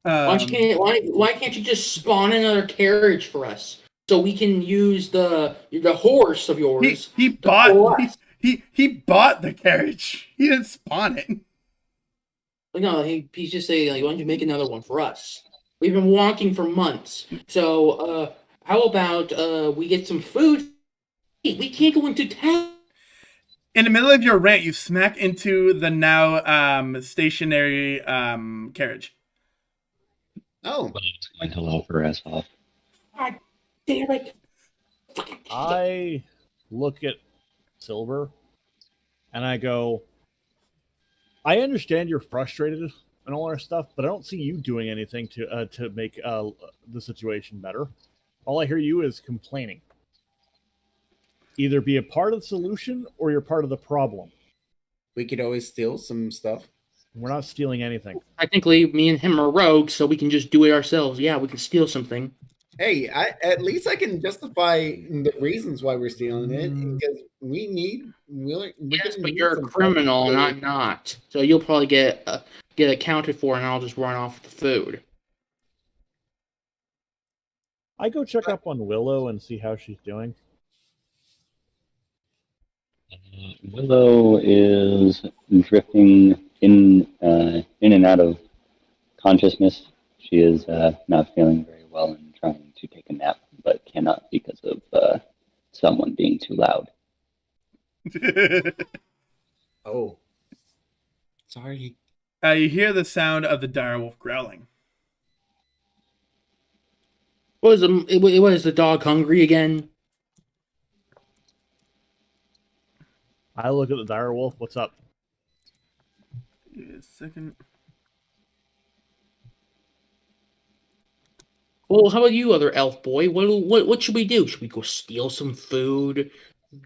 mind. Why can't you just spawn another carriage for us so we can use the horse of yours? He to pull bought us? he bought the carriage. He didn't spawn it. No, he's just saying, like, why don't you make another one for us? We've been walking for months. So, how about we get some food? We can't go into town. In the middle of your rant, you smack into the now stationary carriage. Oh, It's going to laugh her ass off. God damn it. I look at Silver and I go, "I understand you're frustrated and all our stuff, but I don't see you doing anything to make the situation better. All I hear you is complaining. Either be a part of the solution or you're part of the problem. we could always steal some stuff. We're not stealing anything." Technically, me and him are rogues, so we can just do it ourselves. Yeah, we can steal something. Hey, at least I can justify the reasons why we're stealing it because we need. We Yes, can but need you're a some criminal and stuff. I'm not. So you'll probably get accounted for, and I'll just run off with the food. I go check up on Willow and see how she's doing. Willow is drifting in and out of consciousness. She is not feeling very well and trying to take a nap, but cannot because of someone being too loud. Oh, sorry. You hear the sound of the direwolf growling. Was the dog hungry again? I look at the direwolf. What's up? Give me a second. Well, how about you, other elf boy? What should we do? Should we go steal some food?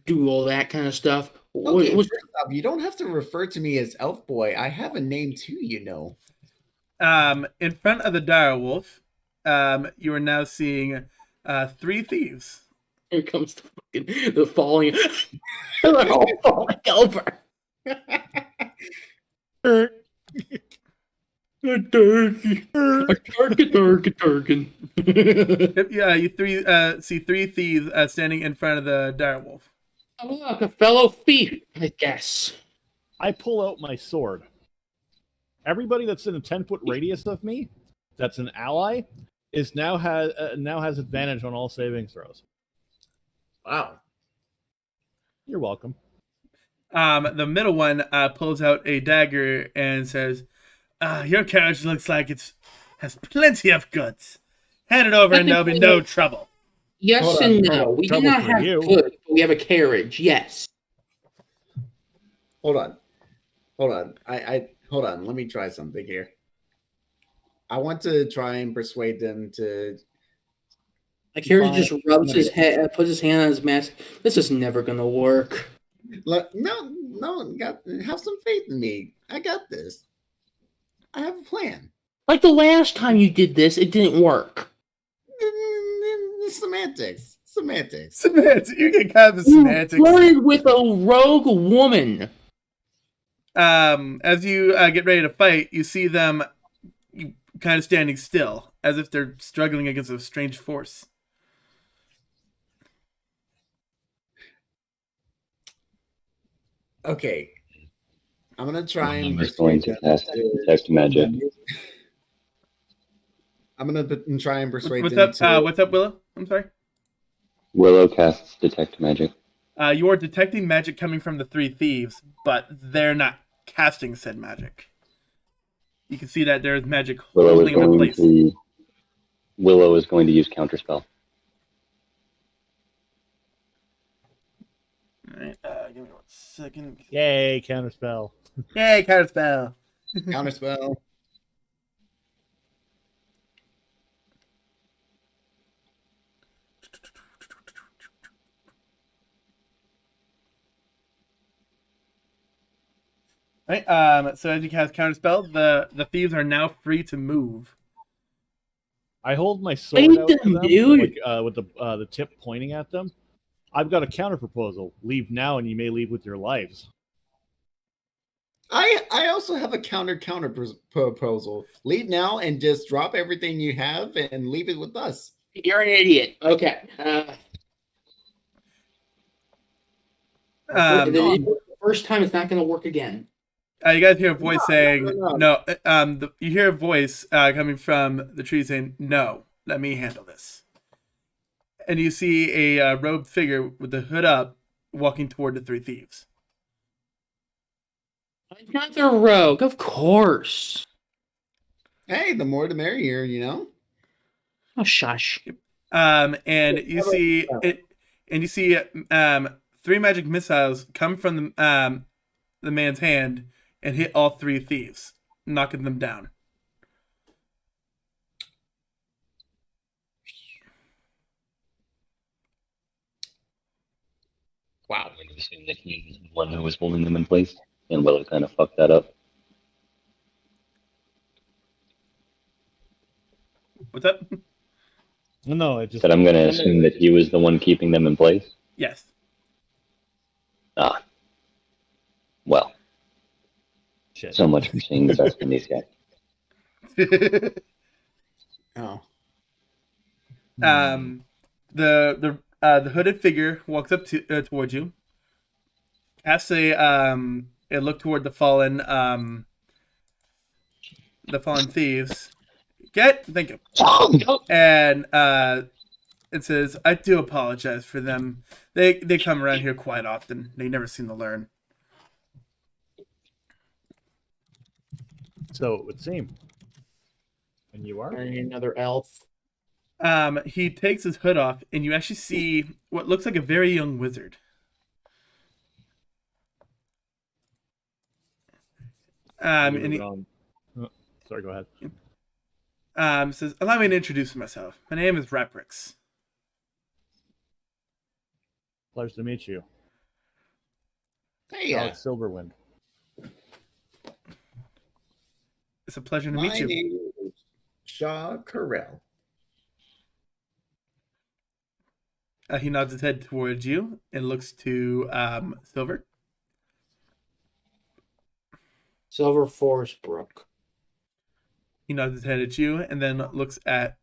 Do all that kind of stuff? Okay, first off, you don't have to refer to me as Elf Boy. I have a name too, In front of the direwolf, you are now seeing 3 thieves. Here comes the falling. They're all falling over. A turkey. Yeah, you see 3 thieves standing in front of the direwolf. Oh, look, a fellow thief, I guess. I pull out my sword. Everybody that's in a 10-foot radius of me, that's an ally, is now has advantage on all saving throws. Wow. You're welcome. The middle one pulls out a dagger and says, "Your carriage looks like it has plenty of goods. Hand it over and there'll be no trouble." Yes Hold and on, no. We do trouble not for have you. goods, but we have a carriage. Yes. Hold on. I hold on. Let me try something here. I want to try and persuade them to. The carriage Fine. just rubs his head, puts his hand on his mask. This is never gonna work. No, have some faith in me. I got this. I have a plan. Like the last time you did this, it didn't work. Semantics. Semantics. You get kind of the You semantics. flirted with a rogue woman. As you get ready to fight, you see them kind of standing still, as if they're struggling against a strange force. Okay. I'm gonna try and I'm just going to cast detect magic. I'm gonna try and persuade What's them up? to. What's up, Willow? I'm sorry. Willow casts Detect Magic. You are detecting magic coming from the three thieves, but they're not casting said magic. You can see that there's magic Willow is holding them in going place. to. Willow is going to use Counterspell. All right, give me 1 second. Yay, counterspell. Yay, counterspell. Counterspell. Right. So as you cast counterspell, the thieves are now free to move. I hold my sword out to Damn, them, dude. like with the tip pointing at them. I've got a counter proposal. Leave now, and you may leave with your lives. I also have a counter proposal. Leave now and just drop everything you have and leave it with us. You're an idiot. Okay. The first time it's not going to work again. You guys hear a voice saying no. no. You hear a voice coming from the tree saying, "No, let me handle this." And you see a robed figure with the hood up walking toward the three thieves. Another rogue, of course. Hey, the more the merrier, you know. Oh, shush. And you see it, and you see three magic missiles come from the man's hand and hit all three thieves, knocking them down. Wow. I'm going to assume that he's the one who was holding them in place, and Willow kind of fucked that up. What's up? No, it just. Said I'm going to assume that he was the one keeping them in place. Yes. Ah. Well. Shit. So much for seeing the best in these guys. Oh. The hooded figure walks up to towards you. Casts a look toward the fallen thieves. Thank you. And it says, "I do apologize for them. They come around here quite often. They never seem to learn." So it would seem. And you are? Another elf. He takes his hood off, and you actually see what looks like a very young wizard. And he sorry, go ahead. Says, "Allow me to introduce myself. My name is Reprix." Pleasure to meet you. Hey, Alex Silverwind. It's a pleasure to my meet you. name is Shaw Correll. He nods his head towards you and looks to Silver. Silver Forest Brook. He nods his head at you and then looks at.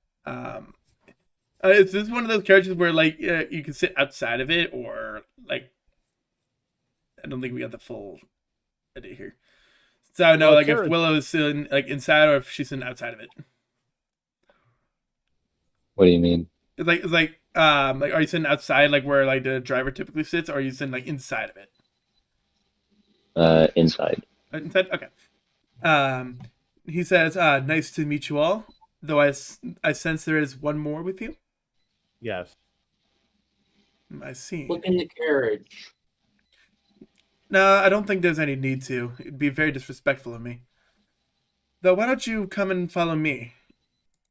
Is this one of those characters where like you can sit outside of it, or like? I don't think we got the full idea here. So I know, Well, like, if Willow is sitting like inside or if she's sitting outside of it. What do you mean? It's like are you sitting outside like where like the driver typically sits, or are you sitting like inside of it? Inside. Inside? Okay. He says, "Nice to meet you all. Though I sense there is one more with you." Yes. I see. Look in the carriage. No, I don't think there's any need to. It'd be very disrespectful of me. Though, why don't you come and follow me?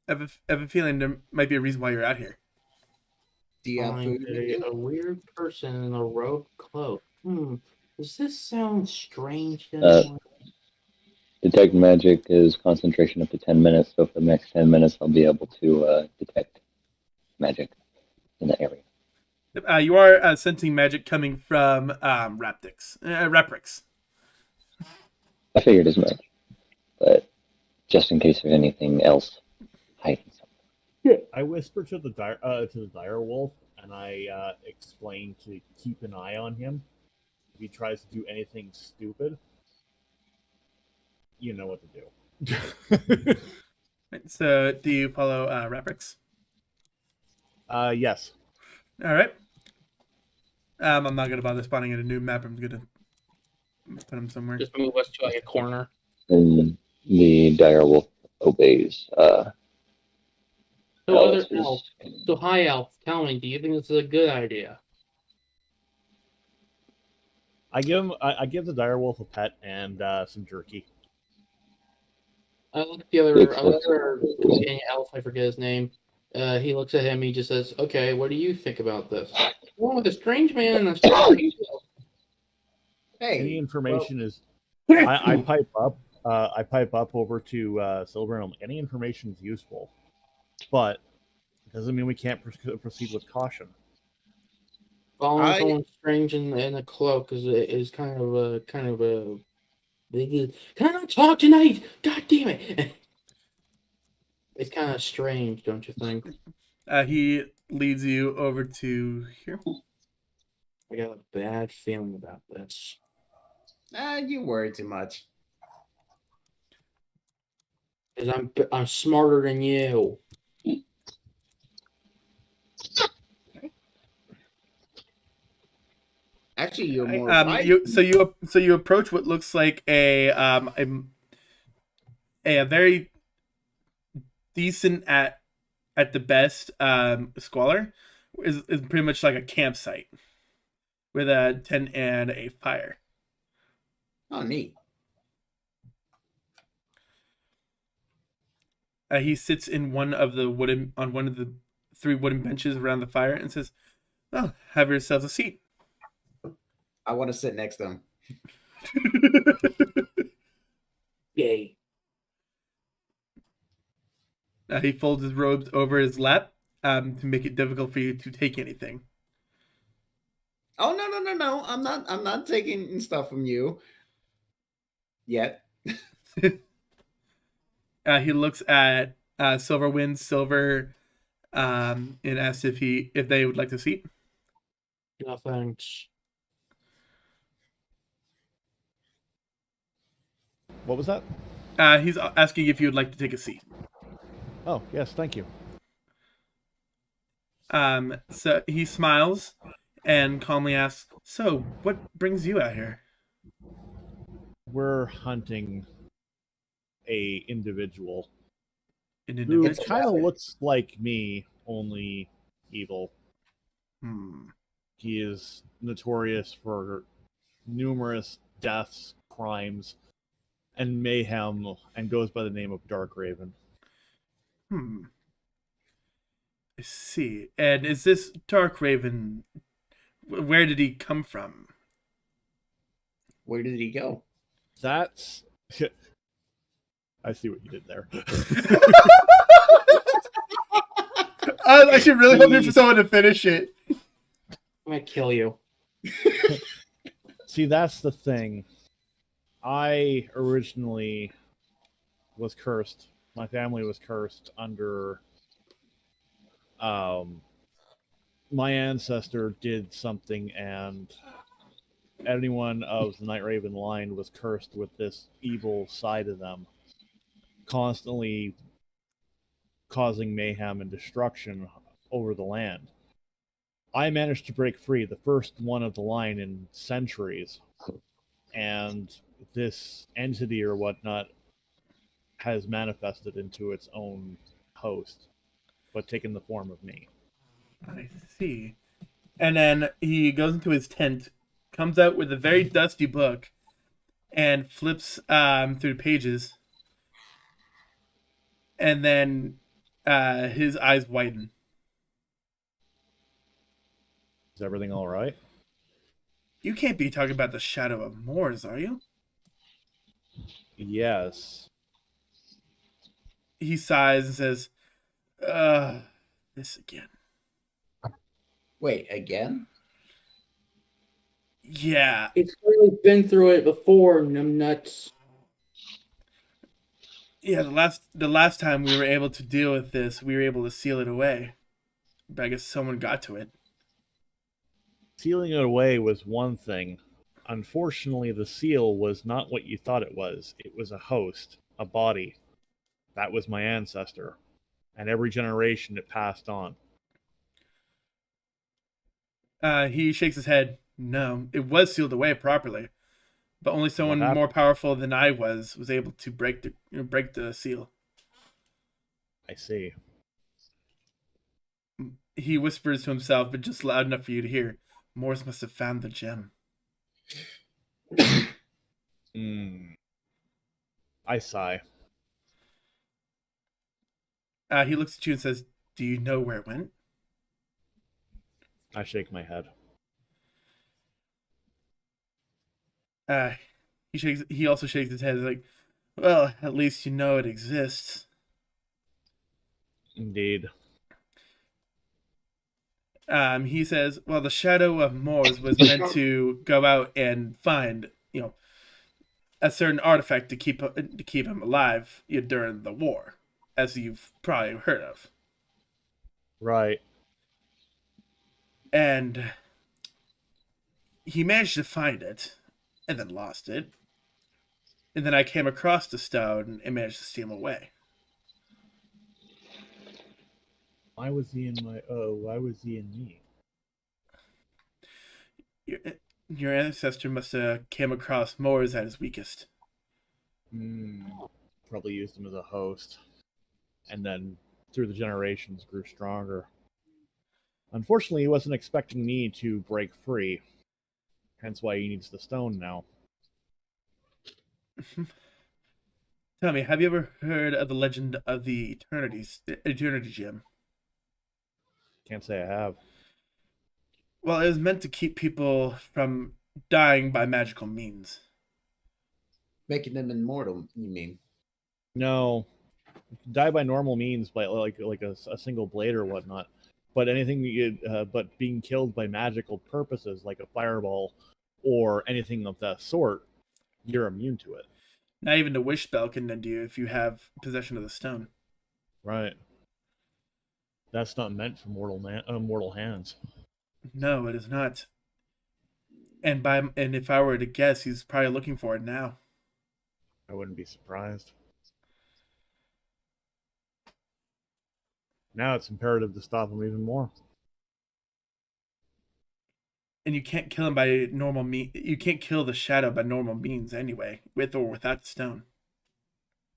I have a feeling there might be a reason why you're out here. Do you have Find food? a weird person in a robe cloak. Does this sound strange to Uh, anyone? Detect Magic is concentration up to 10 minutes, so for the next 10 minutes I'll be able to detect magic in the area. You are sensing magic coming from Reprix. I figured as much, but just in case there's anything else hiding somewhere. I whisper to the dire wolf, and I explain to keep an eye on him. If he tries to do anything stupid, you know what to do. Right, so do you follow Raprix? Yes. All right. I'm not gonna bother spawning in a new map. I'm gonna put him somewhere. Just move us to like a corner. And the direwolf obeys. So other Alice's elves. command. So hi elf, tell me, do you think this is a good idea? I give the direwolf a pet and some jerky. I look at the other companion elf, I forget his name. He looks at him, he just says, okay, what do you think about this? Well, with a strange man and a strange Hey, Any information is. well, I pipe up. I pipe up over to Silver and any information is useful, but it doesn't mean we can't proceed with caution. following I- someone strange in a cloak is kind of a can I not talk tonight? God damn it! It's kind of strange, don't you think? He leads you over to here. I got a bad feeling about this. you worry too much. Because I'm smarter than you. Actually, you're more Um, right. you approach what looks like a very decent at the best squalor is pretty much like a campsite with a tent and a fire. Oh, neat. He sits in one of the three wooden benches around the fire and says, "Oh, have yourselves a seat." I want to sit next to him. Yay. He folds his robes over his lap to make it difficult for you to take anything. Oh no! I'm not taking stuff from you yet. He looks at Silver, and asks if they would like to seat. No thanks. What was that? He's asking if you would like to take a seat. Oh, yes, thank you. So he smiles and calmly asks, "So, what brings you out here?" We're hunting a individual An who individual. kind of looks like me, only evil. He is notorious for numerous deaths, crimes, and mayhem, and goes by the name of Dark Raven. I see. And is this Dark Raven? Where did he come from? Where did he go? That's. I see what you did there. I should really hoping for someone to finish it. I'm gonna kill you. See, that's the thing. I originally was cursed. My family was cursed under. My ancestor did something, and anyone of the Night Raven line was cursed with this evil side of them, constantly causing mayhem and destruction over the land. I managed to break free, the first one of the line in centuries, and this entity or whatnot has manifested into its own host, but taken the form of me. I see. And then he goes into his tent, comes out with a very dusty book, and flips through pages. And then his eyes widen. Is everything all right? You can't be talking about the Shadow of Moors, are you? Yes. He sighs and says, this again. Wait, again? Yeah. It's clearly been through it before, numbnuts. Yeah, the last time we were able to deal with this, we were able to seal it away. But I guess someone got to it. Sealing it away was one thing. Unfortunately, the seal was not what you thought it was. It was a host, a body, That was my ancestor. And every generation it passed on. He shakes his head. No, it was sealed away properly, but only someone happened? more powerful than I was able to break the seal. I see. He whispers to himself, but just loud enough for you to hear. Moors must have found the gem. I sigh. He looks at you and says, "Do you know where it went?" I shake my head. He also shakes his head like, well, at least you know it exists. Indeed. He says, well, the Shadow of Moors was meant to go out and find, a certain artifact to keep him alive during the war, as you've probably heard of. Right. And he managed to find it, and then lost it. And then I came across the stone and managed to steal him away. Why was he in me? Your ancestor must have came across Moors at his weakest. Probably used him as a host. And then through the generations grew stronger. Unfortunately, he wasn't expecting me to break free. Hence why he needs the stone now. Tell me, have you ever heard of the legend of the Eternity Gem? Can't say I have. Well, it was meant to keep people from dying by magical means. Making them immortal, you mean? No. Die by normal means, by like a single blade or whatnot. But anything but being killed by magical purposes, like a fireball or anything of that sort, you're immune to it. Not even the wish spell can end you if you have possession of the stone. Right. That's not meant for mortal hands. No, it is not. And if I were to guess, he's probably looking for it now. I wouldn't be surprised. Now it's imperative to stop him even more. And you can't kill him by normal means. You can't kill the shadow by normal means anyway, with or without the stone.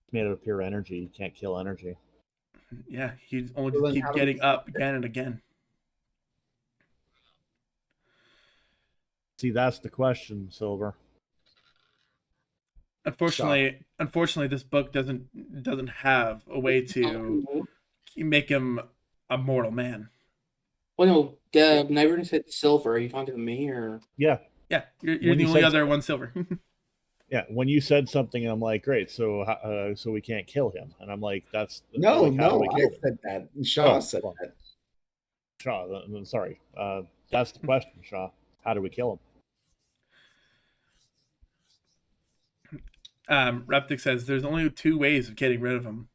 It's made of pure energy. You can't kill energy. Yeah, he only Well, then keep how do getting we- up again and again. See, that's the question, Silver. Unfortunately, this book doesn't have a way to make him a mortal man. Well, no, Nyvern said silver. Are you talking to me or? Yeah. Yeah, you're When the you only said- other one silver. Yeah, when you said something, I'm like, great. So we can't kill him, and I'm like, that's No, like, how do no, we I kill him? said that. Shaw Oh, said well. that. Shaw, sorry. That's the question, Shaw. How do we kill him? Raptic says there's only two ways of getting rid of him: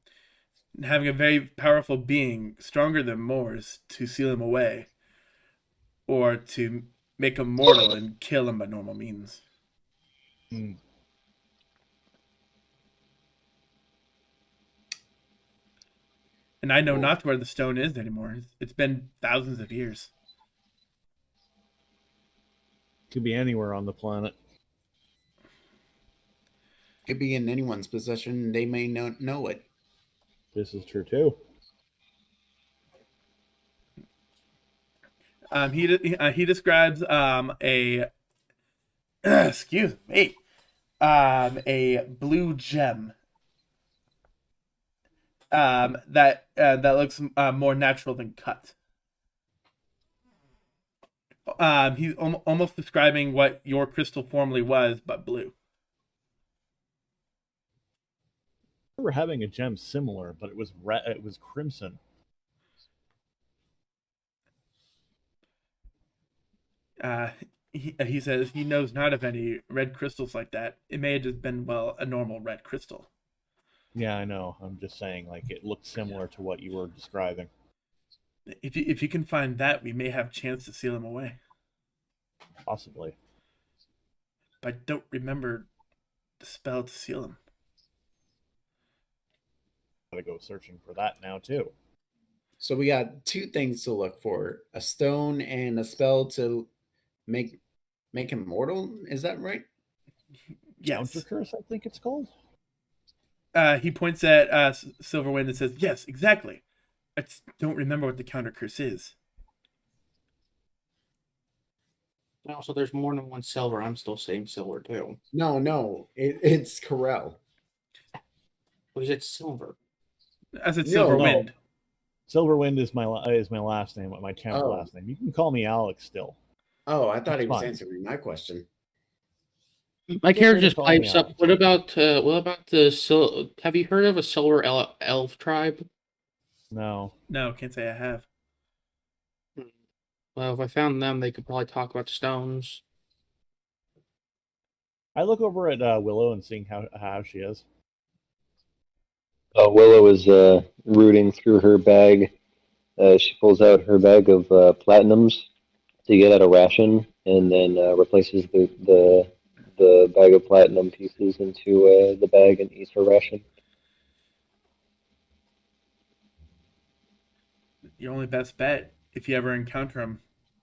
having a very powerful being, stronger than Moors, to seal him away, or to make him mortal and kill him by normal means. And I know not where the stone is anymore. It's been thousands of years. Could be anywhere on the planet. Could be in anyone's possession. They may not know it. This is true too. He describes a excuse me a blue gem that looks more natural than cut. He's almost describing what your crystal formerly was, but blue. We were having a gem similar, but it was red. It was crimson. He says he knows not of any red crystals like that. It may have just been, well, a normal red crystal. Yeah, I know. I'm just saying, like, it looked similar to what you were describing. If you can find that, we may have a chance to seal him away. Possibly. But I don't remember the spell to seal him. gotta go searching for that now too. So we got two things to look for: a stone and a spell to make him mortal. Is that right? Counter Yes. curse, I think it's called. He points at Silverwind and says, "Yes, exactly. I just don't remember what the counter curse is." Also, there's more than one silver. I'm still saying silver too. No, it's Correll. Or is it silver? I said No. Silverwind. Silverwind is my last name, my channel Oh. last name. You can call me Alex still. Oh, I thought That's he was fine. answering my question. My Feel character free to just call me pipes up. Alex. What about the have you heard of a silver elf tribe? No. No, can't say I have. Well, if I found them, they could probably talk about stones. I look over at Willow and seeing how she is. Willow is rooting through her bag. She pulls out her bag of platinums to get out a ration, and then replaces the bag of platinum pieces into the bag and eats her ration. Your only best bet, if you ever encounter him,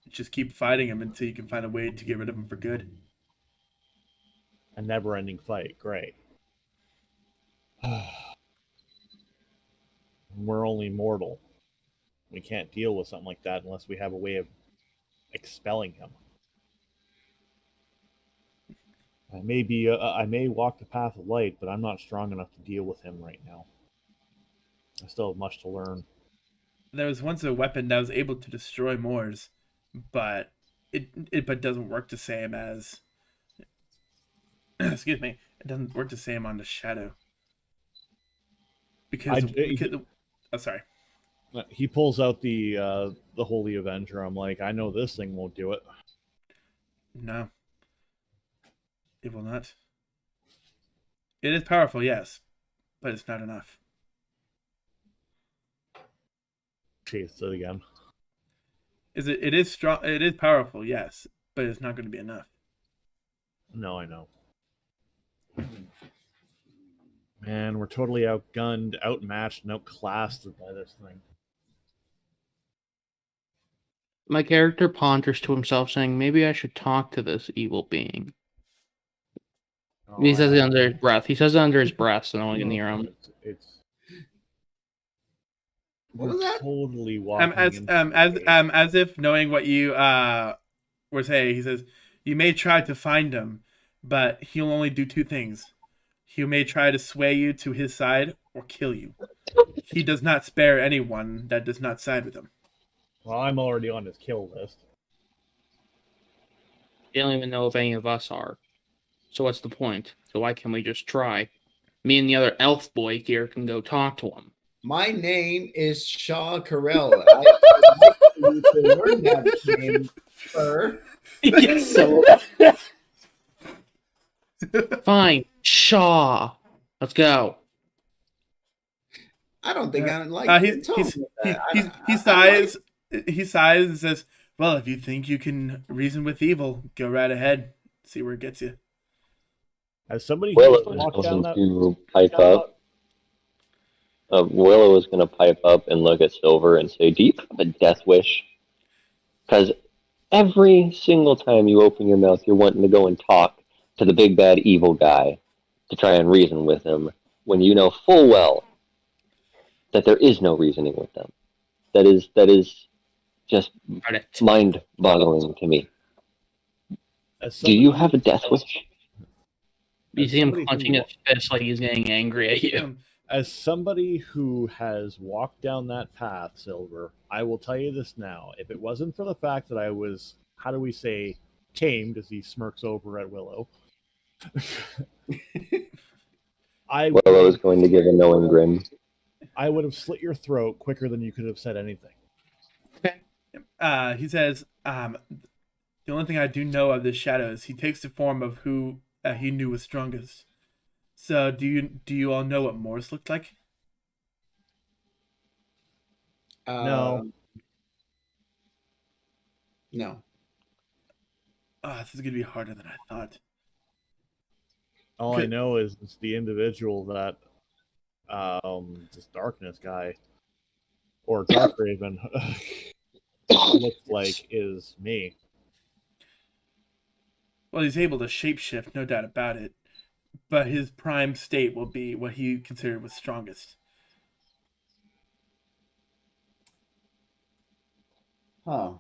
just keep fighting him until you can find a way to get rid of him for good. A never-ending fight. Great. We're only mortal. We can't deal with something like that unless we have a way of expelling him. I may walk the path of light, but I'm not strong enough to deal with him right now. I still have much to learn. There was once a weapon that was able to destroy Moors, but it doesn't work the same as excuse me, it doesn't work the same on the shadow. Because oh, sorry. He pulls out the Holy Avenger. I'm like, I know this thing won't do it. No. It will not. It is powerful, yes, but it's not enough. Chase it again. It is strong, it is powerful, yes, but it's not going to be enough. No, I know. Man, we're totally outgunned, outmatched, and outclassed by this thing. My character ponders to himself, saying, "Maybe I should talk to this evil being." He says it under his breath. He says it under his breath, so no one can hear him. It's What we're was that? totally walking As if knowing what you were saying, he says, "You may try to find him, but he'll only do two things. He may try to sway you to his side or kill you. He does not spare anyone that does not side with him." Well, I'm already on his kill list. They don't even know if any of us are. So what's the point? So why can't we just try? Me and the other elf boy here can go talk to him. My name is Shaw Correll. I would like you to learn that name, sir. Yes, so fine, Shaw. Let's go. I don't think I like he the tone of that. he sighs. He sighs and says, "Well, if you think you can reason with evil, go right ahead. See where it gets you." As somebody Willow who's is walked down going that, to pipe up. Willow is going to pipe up and look at Silver and say, "Do you have a death wish? Because every single time you open your mouth, you're wanting to go and talk to the big bad evil guy to try and reason with him, when you know full well that there is no reasoning with them. That is just mind-boggling to me. Do you have a death wish?" You see him clenching his fist like he's getting angry at you. As somebody who has walked down that path, Silver, I will tell you this now. If it wasn't for the fact that I was, how do we say, tamed, as he smirks over at Willow, Willow is going to give a knowing grin. I would have slit your throat quicker than you could have said anything. Okay. He says, "The only thing I do know of this shadow is he takes the form of who he knew was strongest. So do you all know what Morse looked like?" No. No. Oh, this is gonna be harder than I thought. All I know is it's the individual that This darkness guy or Dark Raven looks like is me. Well, he's able to shapeshift, no doubt about it. But his prime state will be what he considered was strongest. Huh.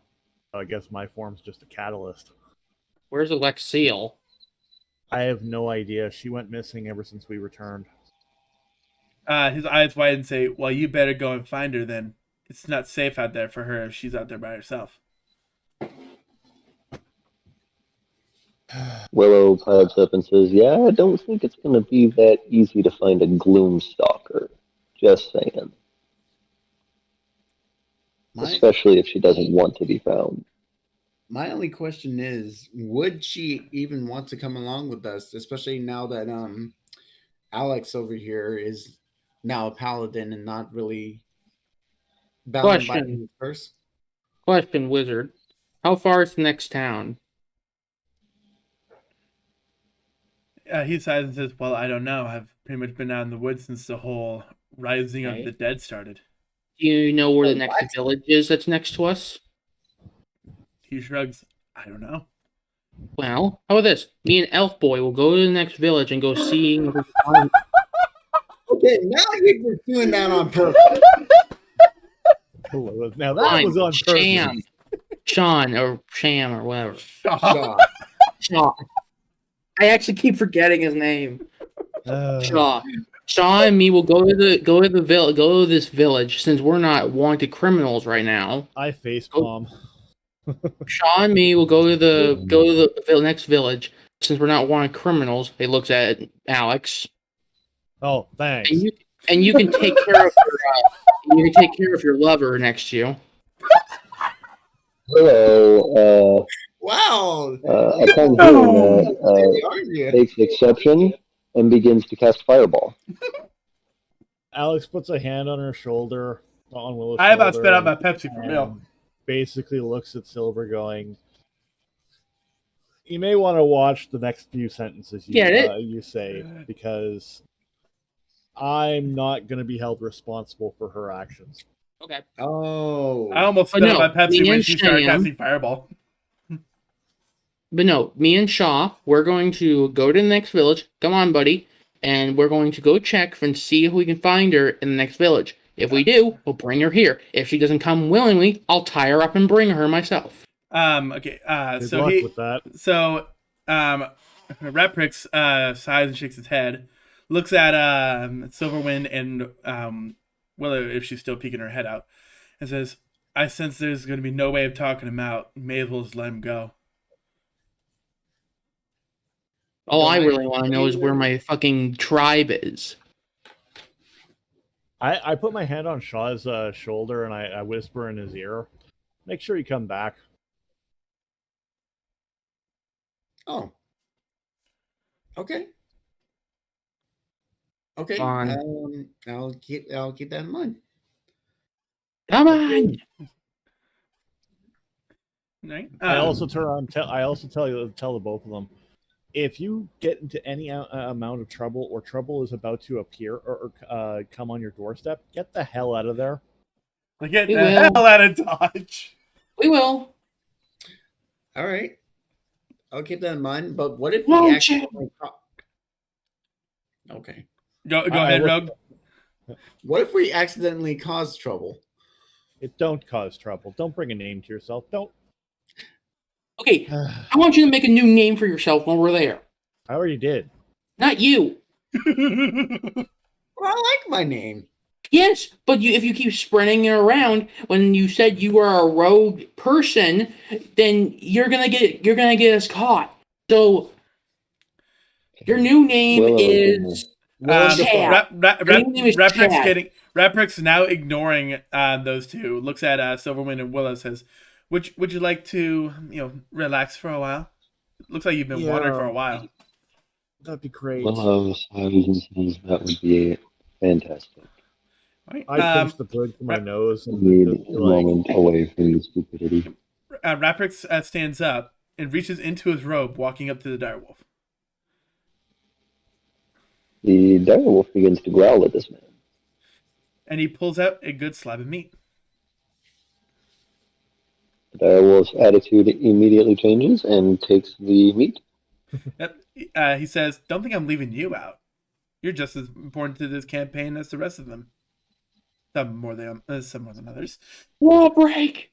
I guess my form's just a catalyst. Where's Alexia? I have no idea. She went missing ever since we returned. His eyes widen and say, well, you better go and find her then. It's not safe out there for her if she's out there by herself. Willow pipes up and says, yeah, I don't think it's going to be that easy to find a Gloomstalker. Just saying. Especially if she doesn't want to be found. My only question is, would she even want to come along with us, especially now that Alex over here is now a paladin and not really bound by his curse? Question, Wizard. How far is the next town? He sighs and says, well, I don't know. I've pretty much been out in the woods since the whole rising of the dead started. Do you know where the next village is that's next to us? He shrugs, I don't know. Well, how about this? Me and Elf Boy will go to the next village and go see. Okay, now you're just doing that on purpose. Now that was on purpose. Sean or Sham or whatever. Shaw. Shaw. I actually keep forgetting his name. Shaw. Shaw and me will go to this village since we're not wanted criminals right now. I facepalm. Shaw and me will go to the next village since we're not wanted criminals. He looks at Alex. Oh, thanks. And you can take care of your lover next to you. Willow, Wow. upon hearing that, takes exception and begins to cast Fireball. Alex puts a hand on her shoulder, on Willow's I about shoulder, spit out my Pepsi for milk. Basically looks at Silver going, you may want to watch the next few sentences you say, because I'm not going to be held responsible for her actions. Okay. Oh. I almost spit out my Pepsi when she started casting Fireball. But no, me and Shaw, we're going to go to the next village. Come on, buddy. And we're going to go check and see if we can find her in the next village. If we do, we'll bring her here. If she doesn't come willingly, I'll tie her up and bring her myself. Okay. Good luck with that. So, Ratprix sighs and shakes his head, looks at Silverwind and Willow if she's still peeking her head out, and says, I sense there's going to be no way of talking him out. May as well just let him go. All I really want to know is where my fucking tribe is. I put my hand on Shaw's shoulder and I whisper in his ear, make sure you come back. Oh. Okay. Okay. Fine. I'll keep that in mind. Come on. Right? I also tell the both of them, if you get into any amount of trouble or trouble is about to appear or come on your doorstep, get the hell out of there. Get the hell out of Dodge. We will. All right. I'll keep that in mind. But what if we actually... Okay. Go ahead, Rogue. What if we accidentally cause trouble? It don't cause trouble. Don't bring a name to yourself. Don't. Okay, I want you to make a new name for yourself when we're there. I already did. Not you. Well, I like my name. Yes, but if you keep spreading it around when you said you were a rogue person, then you're gonna get us caught. So your new name is Chad. Ratprix now ignoring those two, looks at Silverwind and Willow, says, Would you like to, relax for a while? Looks like you've been wandering for a while. That'd be great. Willow sighs and says that would be fantastic. Right. I pinch the bridge to my nose and need a moment away from the stupidity. Ratprix stands up and reaches into his robe, walking up to the direwolf. The direwolf begins to growl at this man. And he pulls out a good slab of meat. The direwolf's attitude immediately changes and takes the meat. Yep. He says, "Don't think I'm leaving you out. You're just as important to this campaign as the rest of them. Some more than others." Wall break.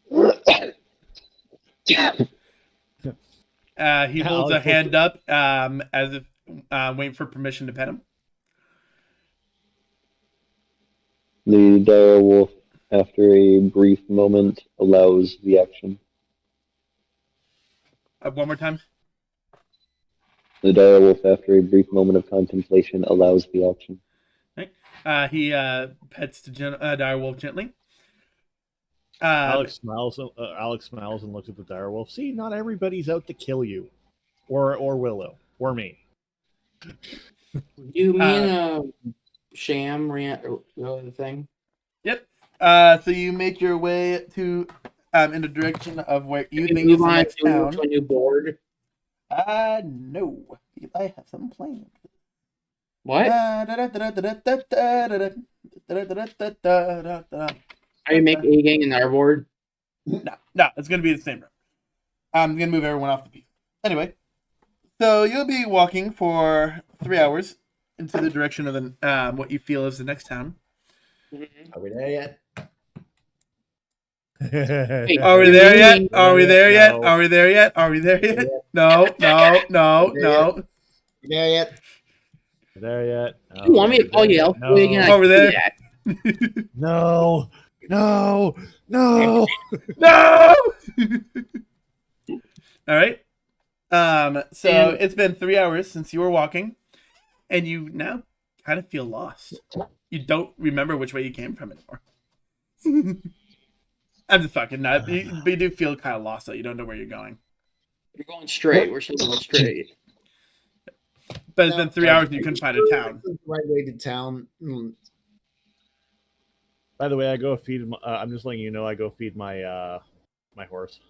He holds a hand up as if waiting for permission to pet him. The direwolf, after a brief moment, allows the action. One more time. The direwolf, after a brief moment of contemplation, allows the action. Right. He pets the direwolf gently. Alex smiles. Alex smiles and looks at the direwolf. See, not everybody's out to kill you, or Willow, or me. You mean Sham ran the thing? Yep. So you make your way to in the direction of where you think is move the on next town. to a new board. No. I have some planned. What? Are you making a gang in our board? No, it's gonna be the same room. I'm gonna move everyone off the piece. Anyway, so you'll be walking for 3 hours into the direction of the what you feel is the next town. Are we there yet? Hey, Are we there yet? No. Are we there yet? No. Are we there yet? Are we there yet? No. We there yet? There yet? You want me to call you out? No. Over there. No. No. No. All right. So it's been 3 hours since you were walking, and you now kind of feel lost. You don't remember which way you came from anymore. I'm just fucking nuts. But you do feel kind of lost, though. You don't know where you're going. You're going straight. We're still going straight. But it's been 3 hours and you couldn't find a town. Right way to town. By the way, I go feed. I'm just letting you know. I go feed my my horse.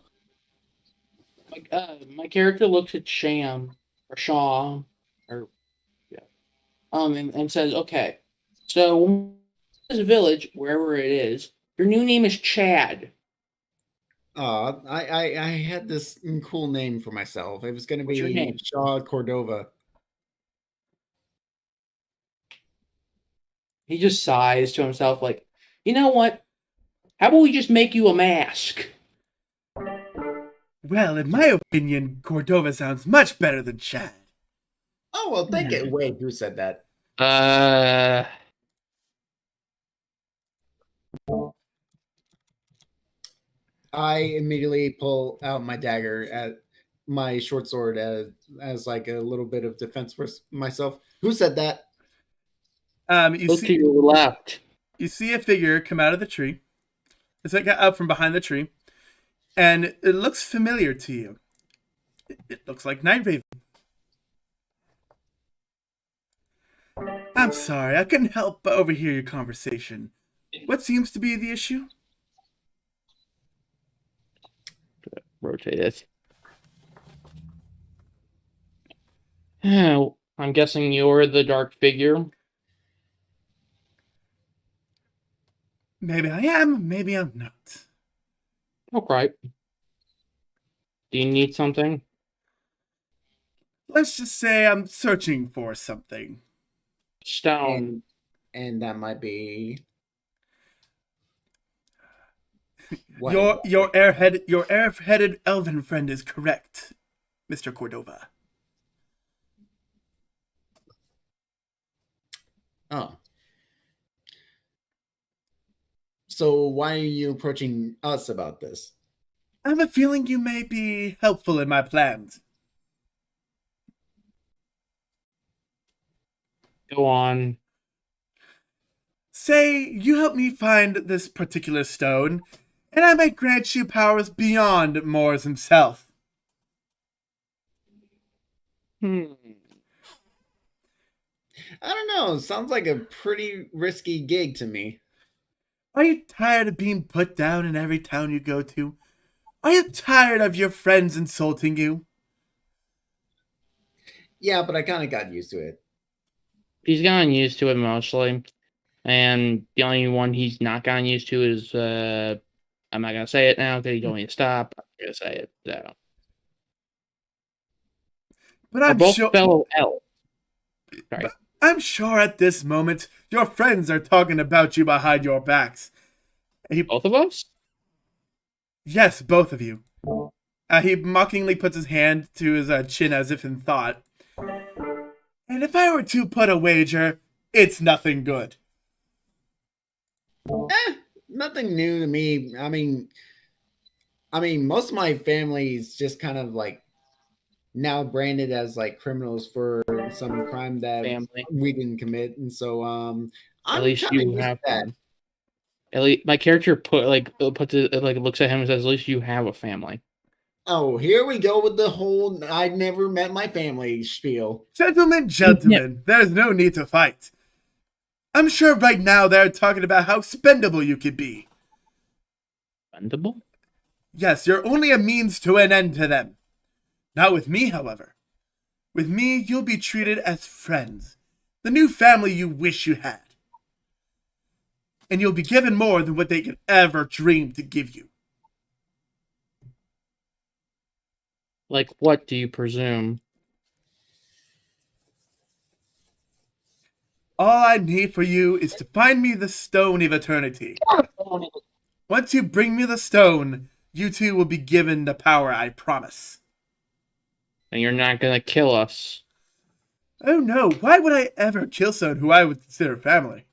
My character looks at Sham or Shaw or and says, "Okay, so this village, wherever it is, your new name is Chad." I had this cool name for myself. It was going to What's your be name? Shaw Cordova. He just sighs to himself, like, "You know what? How about we just make you a mask?" Well, in my opinion, Cordova sounds much better than Chad. Oh, well, thank you. Wait, who said that? I immediately pull out my dagger at my short sword as like a little bit of defense for myself. Who said that? Look to your left. You see a figure come out of the tree. It's like up from behind the tree, and it looks familiar to you. It looks like Night Raven. I'm sorry, I couldn't help but overhear your conversation. What seems to be the issue? Rotate it. Oh, I'm guessing you're the dark figure. Maybe I am, maybe I'm not. Okay. Do you need something? Let's just say I'm searching for something. Stone. And that might be what Your air-headed elven friend is correct, Mr. Cordova. Oh. So why are you approaching us about this? I have a feeling you may be helpful in my plans. Go on. Say you help me find this particular stone, and I may grant you powers beyond Moors himself. I don't know. Sounds like a pretty risky gig to me. Are you tired of being put down in every town you go to? Are you tired of your friends insulting you? Yeah, but I kind of got used to it. He's gotten used to it mostly, and the only one he's not gotten used to is I'm not gonna say it now because he told me to stop. I'm gonna say it. So. But We're I'm both sure. fellow elves. Sorry. But I'm sure at this moment your friends are talking about you behind your backs. Both of us? Yes, both of you. He mockingly puts his hand to his chin as if in thought. And if I were to put a wager, it's nothing good. Nothing new to me. I mean, most of my family is just kind of like now branded as like criminals for some crime that Family. we didn't commit, and so I'm At least kinda you used to have that. one. At least my character puts it like looks at him and says, "At least you have a family." Oh, here we go with the whole "I never met my family" spiel. Gentlemen, there's no need to fight. I'm sure right now they're talking about how spendable you could be. Spendable? Yes, you're only a means to an end to them. Not with me, however. With me, you'll be treated as friends, the new family you wish you had. And you'll be given more than what they could ever dream to give you. Like what do you presume? All I need for you is to find me the Stone of Eternity. Once you bring me the stone, you two will be given the power I promise. And you're not gonna kill us. Oh no, why would I ever kill someone who I would consider family?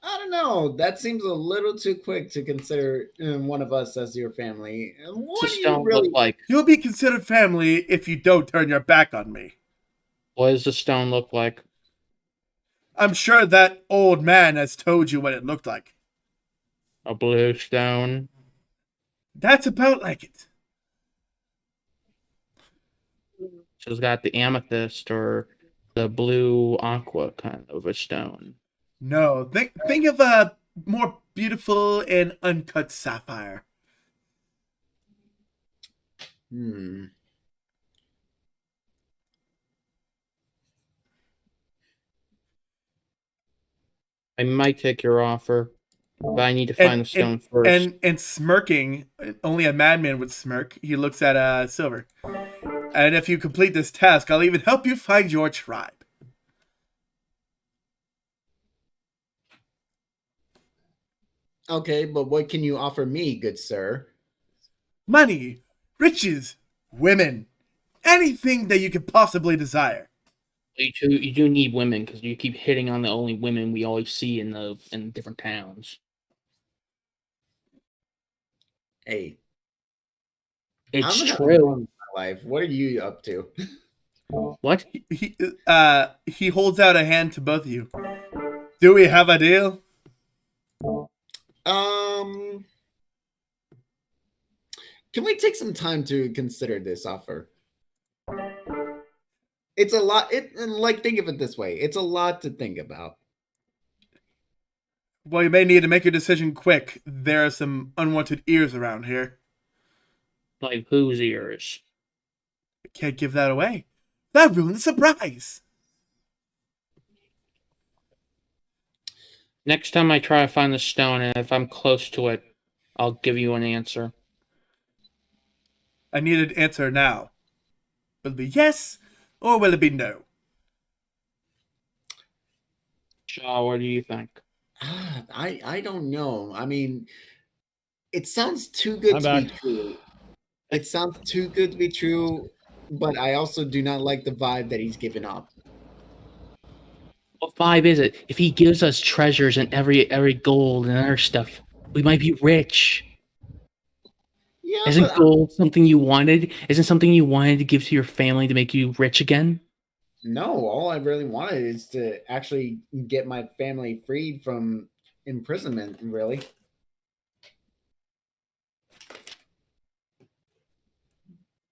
I don't know. That seems a little too quick to consider one of us as your family. What's What the do you stone really? look like? You'll be considered family if you don't turn your back on me. What does the stone look like? I'm sure that old man has told you what it looked like. A blue stone? That's about like it. So it's got the amethyst or the blue aqua kind of a stone. No, think of a more beautiful and uncut sapphire. Hmm. I might take your offer, but I need to find the stone first. And smirking, only a madman would smirk. He looks at Silver. And if you complete this task, I'll even help you find your tribe. Okay, but what can you offer me, good sir? Money, riches, women, anything that you could possibly desire. You do need women because you keep hitting on the only women we always see in different towns. Hey, It's I'm having true. fun with my life. What are you up to? What? He holds out a hand to both of you. Do we have a deal? Can we take some time to consider this offer? It's a lot. Think of it this way. It's a lot to think about. Well, you may need to make your decision quick. There are some unwanted ears around here. Like whose ears? I can't give that away. That ruined the surprise. Next time I try to find the stone, and if I'm close to it, I'll give you an answer. I need an answer now. Will it be yes, or will it be no? Shaw, what do you think? I don't know. I mean, it sounds too good I'm to be back. true. It sounds too good to be true, but I also do not like the vibe that he's giving off. What vibe is it? If he gives us treasures and every gold and other stuff, we might be rich. Yeah, Isn't but gold something you wanted? Isn't something you wanted to give to your family to make you rich again? no, all I really wanted is to actually get my family freed from imprisonment, really.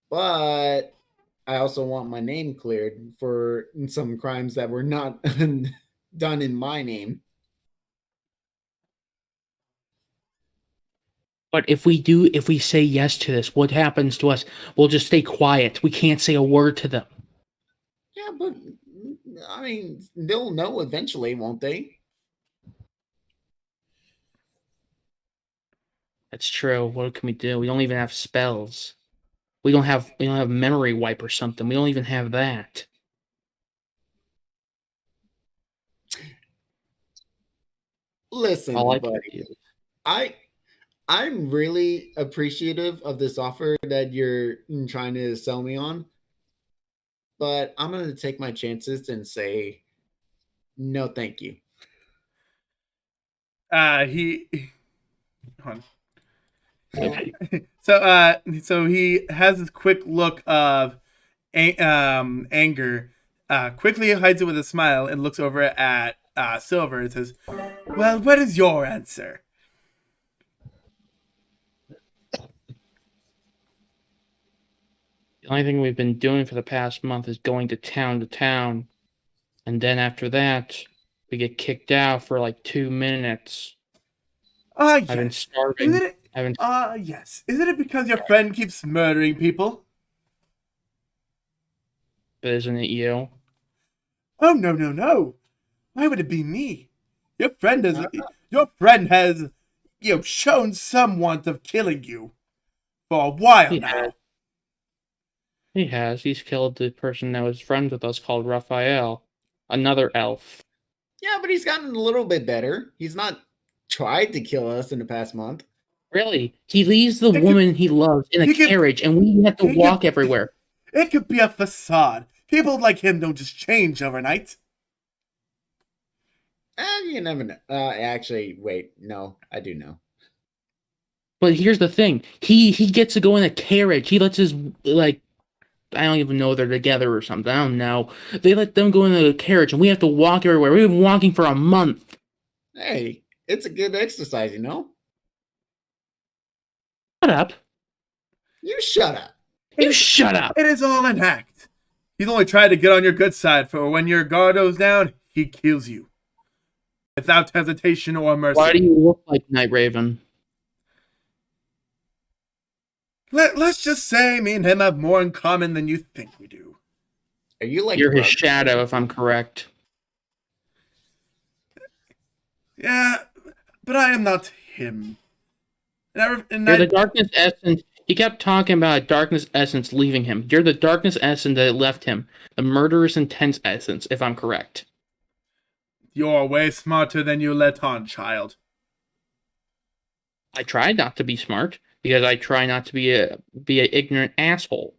But I also want my name cleared for some crimes that were not done in my name. But if we say yes to this, what happens to us? We'll just stay quiet. We can't say a word to them. Yeah, but I mean, they'll know eventually, won't they? That's true. What can we do? We don't even have spells. We don't have memory wipe or something. We don't even have that. Listen, All I can buddy, do. I I'm really appreciative of this offer that you're trying to sell me on, but I'm going to take my chances and say no, thank you. He. Hold Okay. on. So he has this quick look of anger. Quickly hides it with a smile and looks over at Silver and says, "Well, what is your answer?" The only thing we've been doing for the past month is going to town, and then after that, we get kicked out for like 2 minutes. Ah, I've been yes. starving. Isn't it? I've been Yes. Isn't it because your friend keeps murdering people? But isn't it you? Oh, no, no, no. Why would it be me? Your friend has, Uh, your friend has, shown some want of killing you for a while He now. has. He has. He's killed the person that was friends with us called Raphael, another elf. Yeah, but he's gotten a little bit better. He's not tried to kill us in the past month. Really, he leaves the It could- woman he loves in a he could- carriage, and we have to he could- walk everywhere. It could be a facade. People like him don't just change overnight. You never know. Actually, wait, no, I do know. But here's the thing: he gets to go in a carriage. He lets his like. I don't even know they're together or something. I don't know. They let them go in a carriage, and we have to walk everywhere. We've been walking for a month. Hey, it's a good exercise, you know? Shut up! You shut up. You shut up! It is all an act. He's only tried to get on your good side, for when your guard goes down, he kills you. Without hesitation or mercy. Why do you look like Night Raven? Let's just say me and him have more in common than you think we do. Are you like You're his brothers? shadow, if I'm correct. Yeah, but I am not him. And You're the darkness essence. He kept talking about a darkness essence leaving him. You're the darkness essence that left him. The murderous intense essence, if I'm correct. You're way smarter than you let on, child. I try not to be smart because I try not to be a ignorant asshole.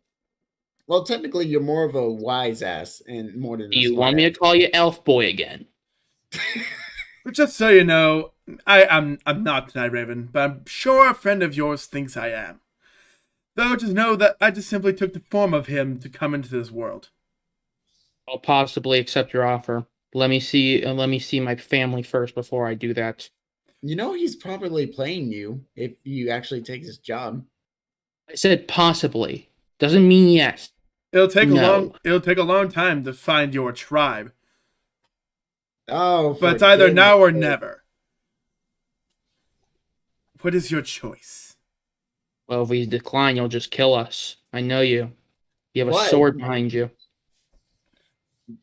Well, technically, you're more of a wise ass and more than Do a you smart want me ass. to call you Elf Boy again? But just so you know, I'm not Night Raven, but I'm sure a friend of yours thinks I am. Though just know that I just simply took the form of him to come into this world. I'll possibly accept your offer. Let me see my family first before I do that. You know he's probably playing you if you actually take his job. I said possibly. Doesn't mean yes. It'll take No. a long time to find your tribe. Oh, But for it's either goodness now or sake. never. What is your choice? Well, if we decline, you'll just kill us. I know you. You have a What? sword behind you.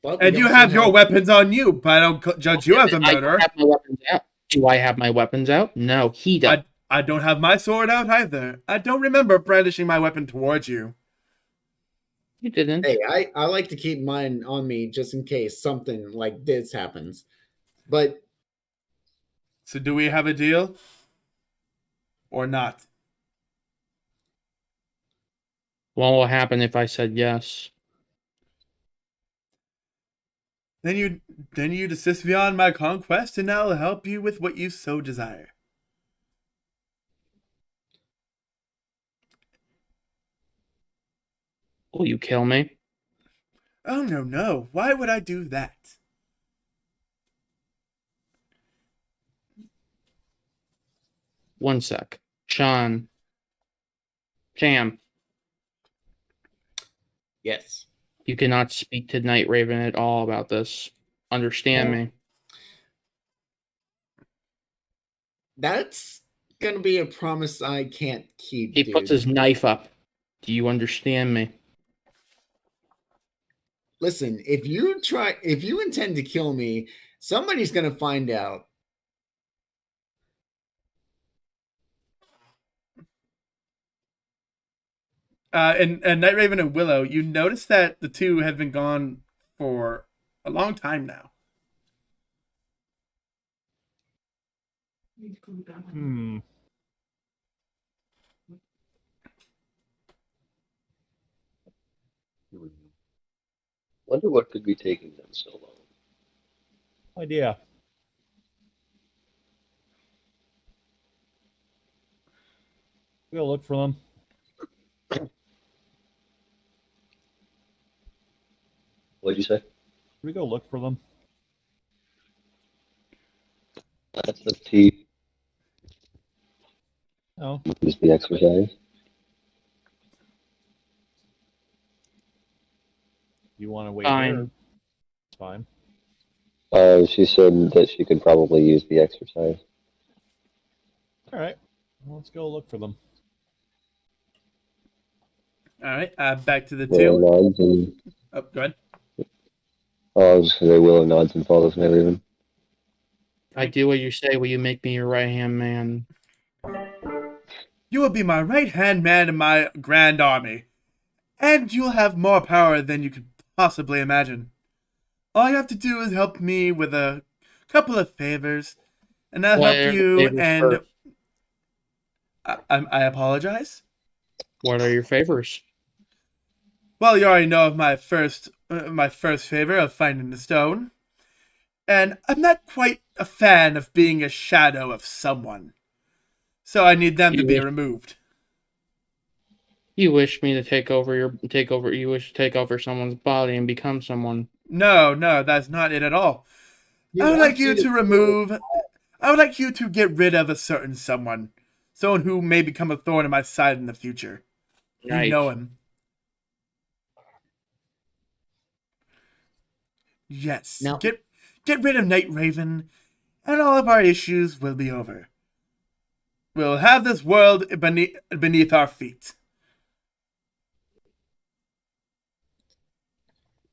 But we And you also have your weapons on you, but I don't judge you as a I murderer. have my weapons out. Do I have my weapons out? No, he does. I don't have my sword out either. I don't remember brandishing my weapon towards you. You didn't. Hey, I like to keep mine on me just in case something like this happens. But So do we have a deal? Or not? What will happen if I said yes? Then you desist beyond my conquest, and I'll help you with what you so desire. Will you kill me? Oh no, no. Why would I do that? One sec. Sean. Jam. yes. You cannot speak to Night Raven at all about this. Understand me. That's gonna be a promise I can't keep, He dude. puts his knife up. Do you understand me? listen, if you intend to kill me, somebody's gonna find out. And Night Raven and Willow, you notice that the two have been gone for a long time now. Hmm. Wonder what could be taking them so long. Idea. We'll look for them. What'd you say? Should we go look for them? That's up to you. No. Use the exercise. You want to wait Fine. here? It's fine. She said that she could probably use the exercise. All right. Well, let's go look for them. All right, back to the Willow two. nods and Oh, go ahead. I was just gonna say Willow nods and follows Night Raven. I do what you say. Will you make me your right hand man? You will be my right hand man in my grand army, and you'll have more power than you could possibly imagine. All you have to do is help me with a couple of favors, and I'll What help are the you. favors And first? I apologize. What are your favors? Well, you already know of my first favor of finding the stone, and I'm not quite a fan of being a shadow of someone, so I need them to be removed. You wish me to take over. You wish to take over someone's body and become someone. No, that's not it at all. I would like you to remove. I would like you to get rid of a certain someone who may become a thorn in my side in the future. You know him. Yes. Now- Get rid of Night Raven, and all of our issues will be over. We'll have this world beneath our feet.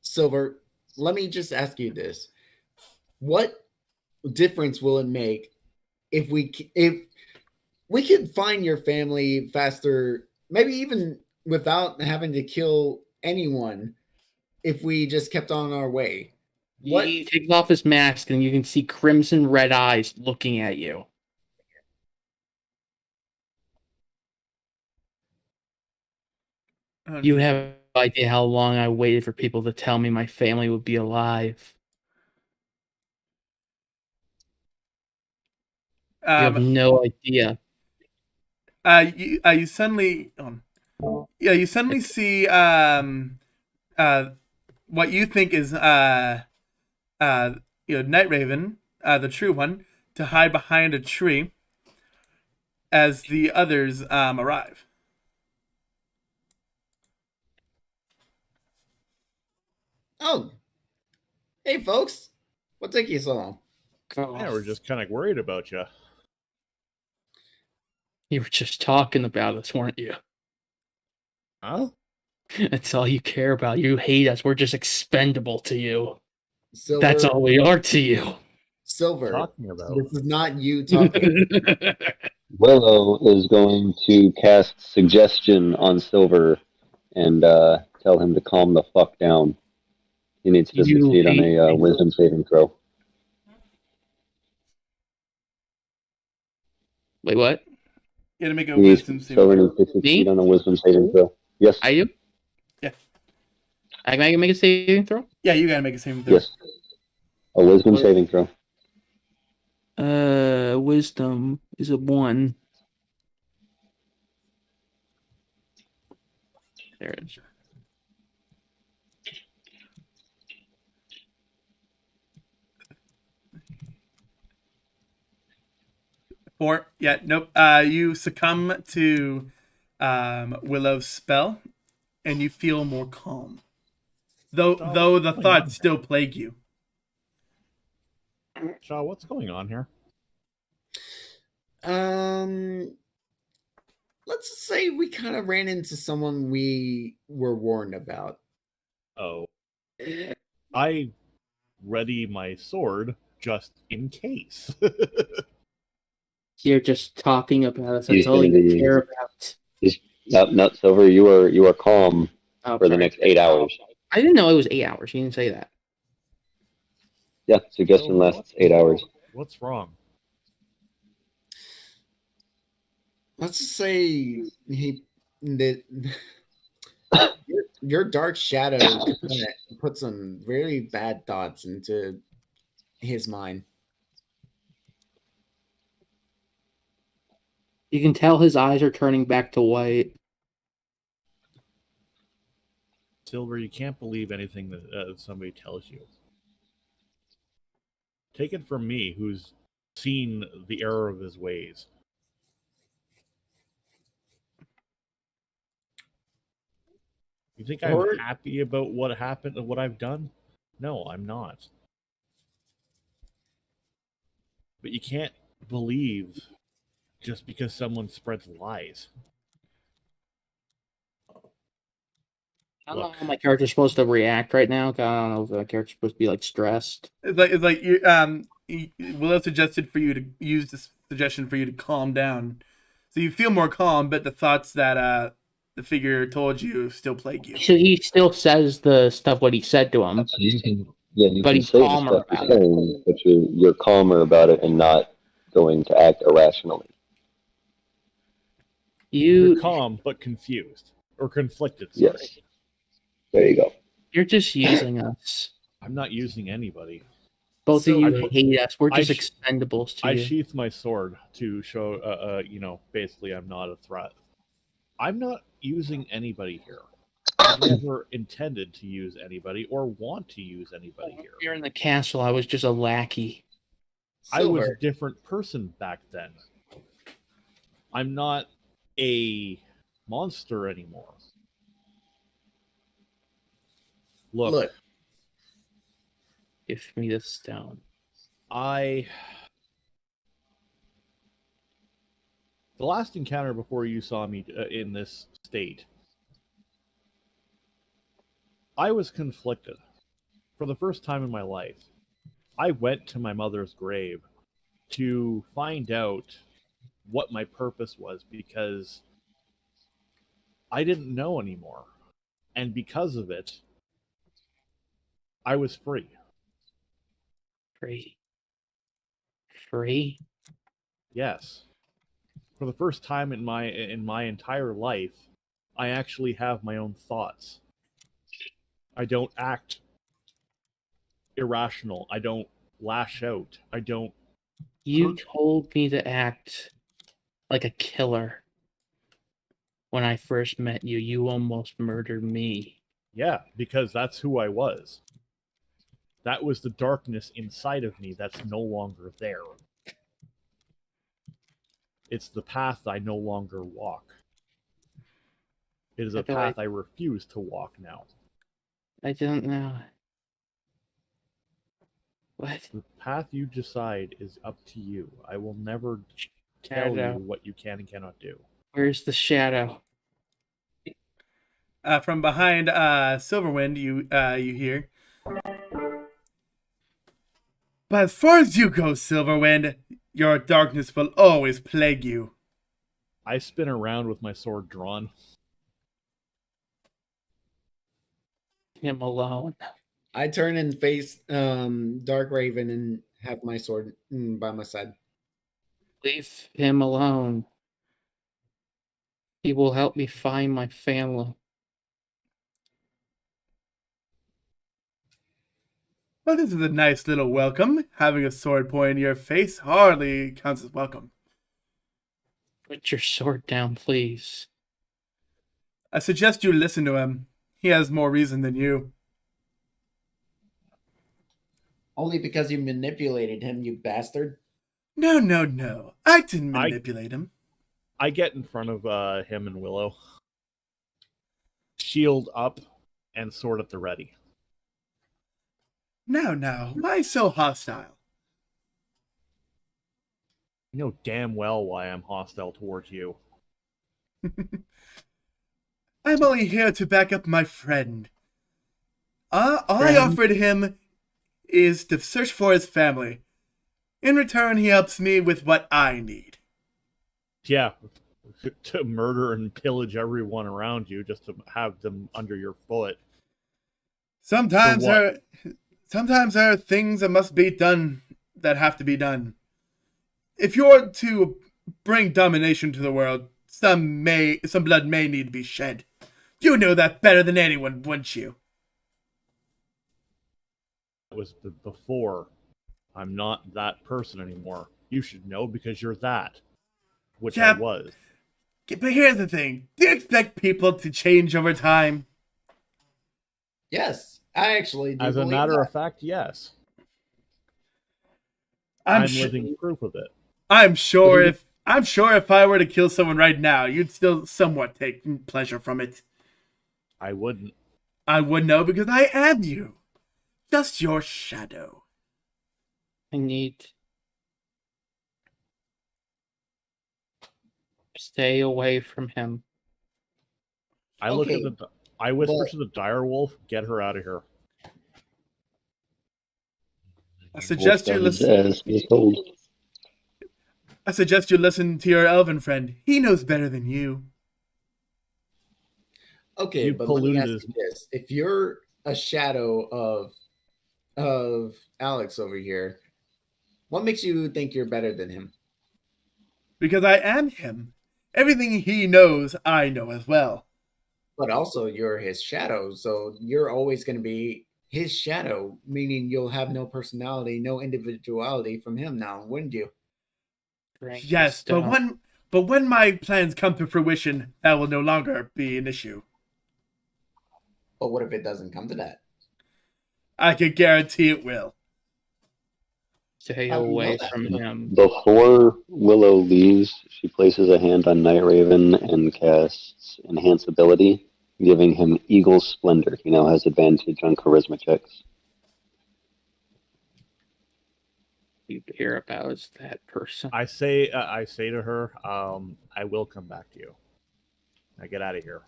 Silver, let me just ask you this: what difference will it make if we could find your family faster, maybe even without having to kill anyone, if we just kept on our way? What? He takes off his mask and you can see crimson red eyes looking at you. You have no idea how long I waited for people to tell me my family would be alive. You have no idea. You suddenly, you suddenly see what you think is Night Raven, the true one, to hide behind a tree as the others arrive. Oh, hey folks, what took you so long? Yeah, we're just kind of worried about you. You were just talking about us, weren't you? Huh? That's all you care about. You hate us. We're just expendable to you. Silver, That's all we are to you. Silver, Talking about. this is not you talking. Willow is going to cast suggestion on Silver and tell him to calm the fuck down. He needs to You succeed on hate a me. wisdom saving throw. Wait, what? You gotta make a He's wisdom saving Silver throw. needs to succeed Me? on a wisdom saving throw. Yes. I do? Yeah. I can make a saving throw? Yeah, you gotta make a saving throw. Yes. A wisdom What? saving throw. Wisdom is a 1. There it is. Four. Yeah, nope. You succumb to Willow's spell, and you feel more calm. Though the thoughts still plague you. Shaw, what's going on here? Let's just say we kind of ran into someone we were warned about. Oh. I ready my sword just in case. You're just talking about us. That's He's all gonna you be. care about. No, Silver. You are calm Oh, for the sorry. next 8 hours. I didn't know it was 8 hours. You didn't say that. Yeah, suggestion So lasts 8 hours. What's wrong? Let's just say that your dark shadow kinda put some very bad thoughts into his mind. You can tell his eyes are turning back to white. Silver, you can't believe anything that somebody tells you. Take it from me, who's seen the error of his ways. You think I'm Or happy about what happened and what I've done? No, I'm not. But you can't believe just because someone spreads lies. I don't know Look, how my character's supposed to react right now. 'Cause I don't know if my character's supposed to be like stressed. It's like you Willow suggested for you to use this suggestion for you to calm down, so you feel more calm, but the thoughts that the figure told you still plague you. So he still says the stuff what he said to him, So you can, but can he's say the calmer stuff about you're it. saying, but you're calmer about it and not going to act irrationally. you're You, calm but confused. Or conflicted, sorry. Yes. There you go. you're just using us. I'm not using anybody. Both of you I- hate us. We're I just sh- expendables to I you. sheath my sword to show, basically I'm not a threat. I'm not using anybody here. I've never intended to use anybody or want to use anybody here. You're in the castle. I was just a lackey. I was a Silver. different person back then. I'm not a monster anymore. Look, Give me the stone. The last encounter before you saw me in this state, I was conflicted. For the first time in my life, I went to my mother's grave to find out what my purpose was because I didn't know anymore. And because of it, I was free. Free. Free? Yes. For the first time in my entire life, I actually have my own thoughts. I don't act irrational. I don't lash out. I don't You told me to act like a killer. When I first met you, you almost murdered me. Yeah, because that's who I was. That was the darkness inside of me that's no longer there. It's the path I no longer walk. It is a path I refuse to walk now. I don't know. What? The path you decide is up to you. I will never tell you what you can and cannot do. Where's the shadow? From behind Silverwind, you hear. But as far as you go, Silverwind, your darkness will always plague you. I spin around with my sword drawn. Him alone. I turn and face Dark Raven and have my sword by my side. Leave him alone. He will help me find my family. Well, this is a nice little welcome. Having a sword point in your face hardly counts as welcome. Put your sword down, please. I suggest you listen to him. He has more reason than you. Only because you manipulated him, you bastard. No, no, no. I didn't manipulate him. I get in front of him and Willow. Shield up and sword at the ready. Now, why so hostile? You know damn well why I'm hostile towards you. I'm only here to back up my friend. All I Friend? offered him is to search for his family. In return, he helps me with what I need. Yeah, to murder and pillage everyone around you just to have them under your foot. Sometimes For what? there are things that must be done that have to be done. If you're to bring domination to the world, some blood may need to be shed. You know that better than anyone, wouldn't you? It was before. I'm not that person anymore. You should know because you're that, which I Yep. was. But here's the thing. Do you expect people to change over time? Yes, I actually do As a believe matter that. of fact, yes. I'm living proof of it. I'm sure if I were to kill someone right now, you'd still somewhat take pleasure from it. I wouldn't. I would know because I am you. Just your shadow. I need to stay away from him. I look at Okay, I whisper but- to the dire wolf, get her out of here. I suggest you Wolf does listen. as he is told. I suggest you listen to your elven friend. He knows better than you. Okay, You but let me polluted ask his- you this: if you're a shadow of Alex over here, what makes you think you're better than him? Because I am him. Everything he knows, I know as well. But also, you're his shadow, so you're always going to be his shadow, meaning you'll have no personality, no individuality from him now, wouldn't you? Drink Yes, the but stone. when my plans come to fruition, that will no longer be an issue. But what if it doesn't come to that? I can guarantee it will. Stay How do you know away that? from him. Before Willow leaves, she places a hand on Night Raven and casts Enhance Ability, giving him Eagle Splendor. He now has advantage on charisma checks. You hear about is that person. I say to her, I will come back to you. Now get out of here.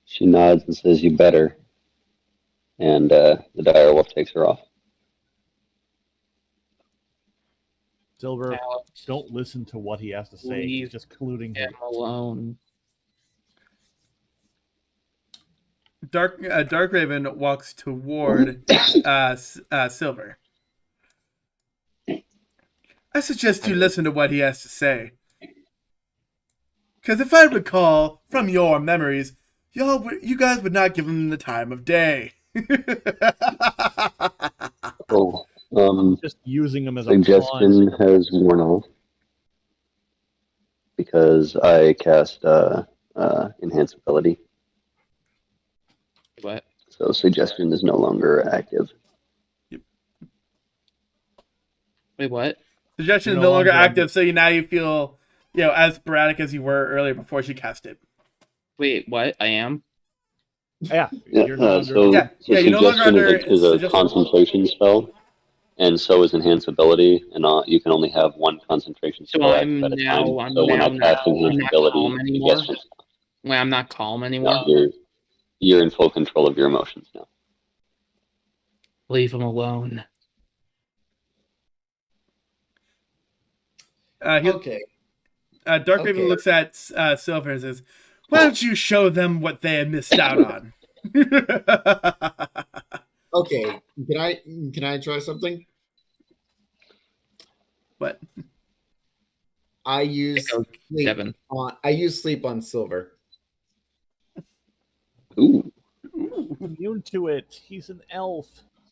She nods and says, "You better." And the dire wolf takes her off. Silver, Alex, don't listen to what he has to say. He's Leave just colluding him alone. Dark Raven walks toward Silver. I suggest you listen to what he has to say. Because if I recall from your memories, you guys would not give him the time of day. Oh, just using him as a suggestion pawn. has worn off because I cast Enhance Ability. What? So suggestion is no longer active. Wait, what? Suggestion You're is no no longer longer active, so now you feel, as sporadic as you were earlier before she cast it. Wait, what? I am? Yeah, Yeah, you're no longer. so you're no longer suggestion under is a concentration spell, and so is Enhance Ability, and you can only have one concentration So spell I'm at a now- time. I'm So when I now cast not- Enhance I'm not Ability, calm anymore? suggestion, Wait, I'm not calm anymore? no, you're in full control of your emotions now. Leave him alone. Okay. Dark Raven Okay. looks at Silver and says, "Why don't you show them what they have missed out on?" Okay. Can I try something? What? I use Go, sleep Devin. on Silver. Ooh, Immune to it. He's an elf.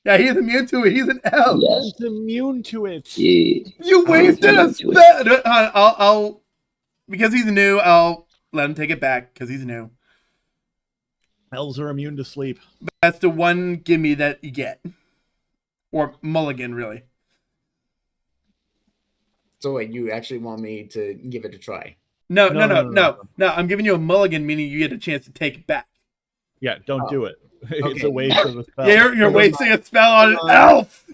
Yeah, he's immune to it. He's an elf. yes, He's immune to it. yeah. You wasted a immune to it. spell. No, I'll because he's new. I'll let him take it back because he's new. Elves are immune to sleep. That's the one gimme that you get, or mulligan, really. So wait, you actually want me to give it a try? No. No. I'm giving you a mulligan, meaning you get a chance to take it back. Yeah, don't do it. It's Okay. a waste of a spell. Yeah, you're Never wasting a spell on an Never mind. elf.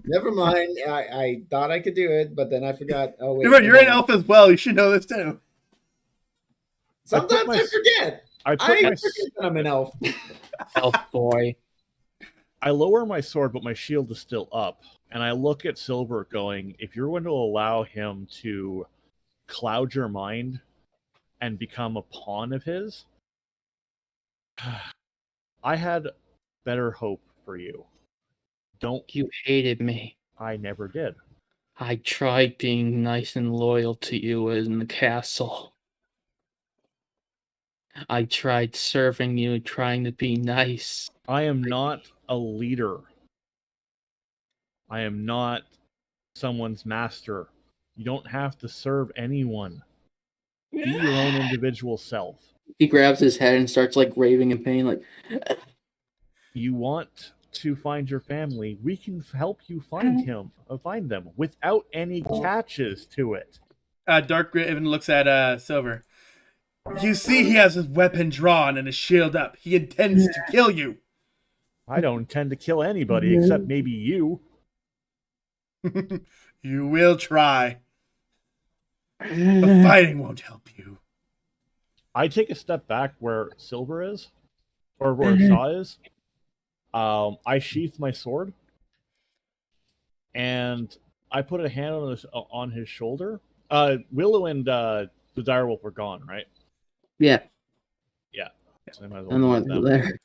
Never mind. I thought I could do it, but then I forgot. Oh wait, You're an elf as well. You should know this too. Sometimes my- I forget. I put I my forget that I'm an elf. Elf boy. I lower my sword, but my shield is still up. And I look at Silver going, if you're going to allow him to cloud your mind and become a pawn of his, I had better hope for you. Don't. You hated me. I never did. I tried being nice and loyal to you in the castle. I tried serving you, trying to be nice. I am not a leader. I am not someone's master. You don't have to serve anyone. Be your own individual self. He grabs his head and starts like raving in pain, like, You want to find your family, we can help you find them without any catches to it. Dark Raven looks at Silver. You see, he has his weapon drawn and his shield up. He intends to kill you. I don't intend to kill anybody except maybe you. You will try, but fighting won't help you. I take a step back where Silver is, or where Shaw is. I sheath my sword, and I put a hand on his shoulder. Willow and the direwolf were gone, right? yeah, Yeah. So I might as I'm the well one do them. there.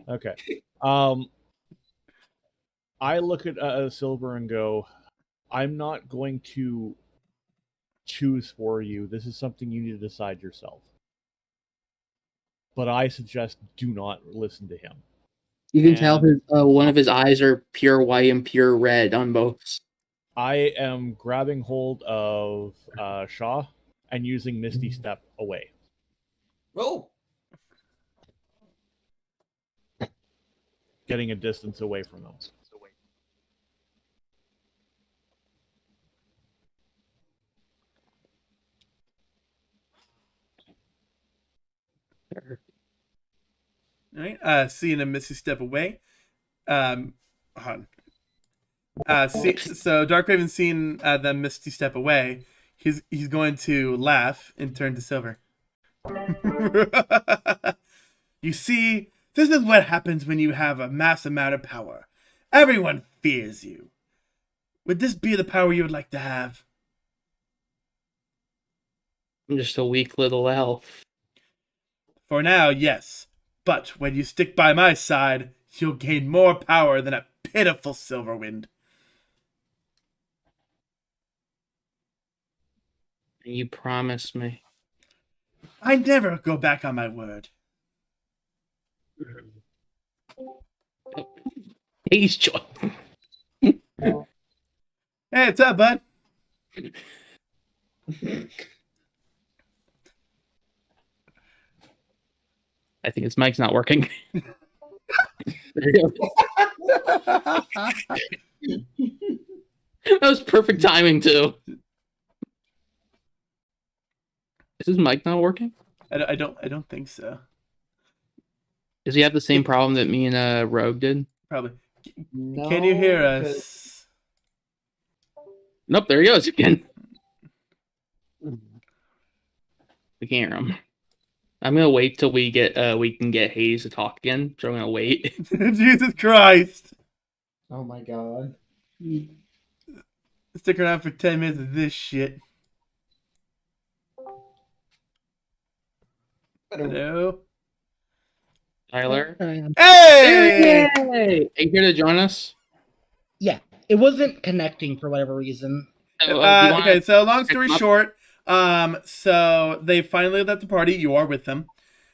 Okay. I look at Silver and go, I'm not going to choose for you. This is something you need to decide yourself. But I suggest do not listen to him. You can tell his one of his eyes are pure white and pure red on both. I am grabbing hold of Shaw and using Misty Step away. Oh. Getting a distance away from them. All right. Seeing a Misty step away. Hold on. So Dark Raven seeing them Misty step away. He's going to laugh and turn to Silver. You see, this is what happens when you have a mass amount of power. Everyone fears you. Would this be the power you would like to have? I'm just a weak little elf. For now, yes. But when you stick by my side, you'll gain more power than a pitiful Silverwind. You promised me. I never go back on my word. He's joy. Hey, what's up, bud? I think his mic's not working. There you go. That was perfect timing too. Is his mic not working? I don't think so. Does he have the same problem that me and Rogue did? Probably. No, Can you hear us? Nope, there he goes again. We can't hear him. I'm gonna wait till we can get Hayes to talk again. So I'm gonna wait. Jesus Christ! Oh my god. Stick around for 10 minutes of this shit. Hello? Tyler, Hey! hey, are you here to join us? Yeah, it wasn't connecting for whatever reason. Do you wanna- Okay, so long story pick 'em up? short, so they finally left the party. You are with them.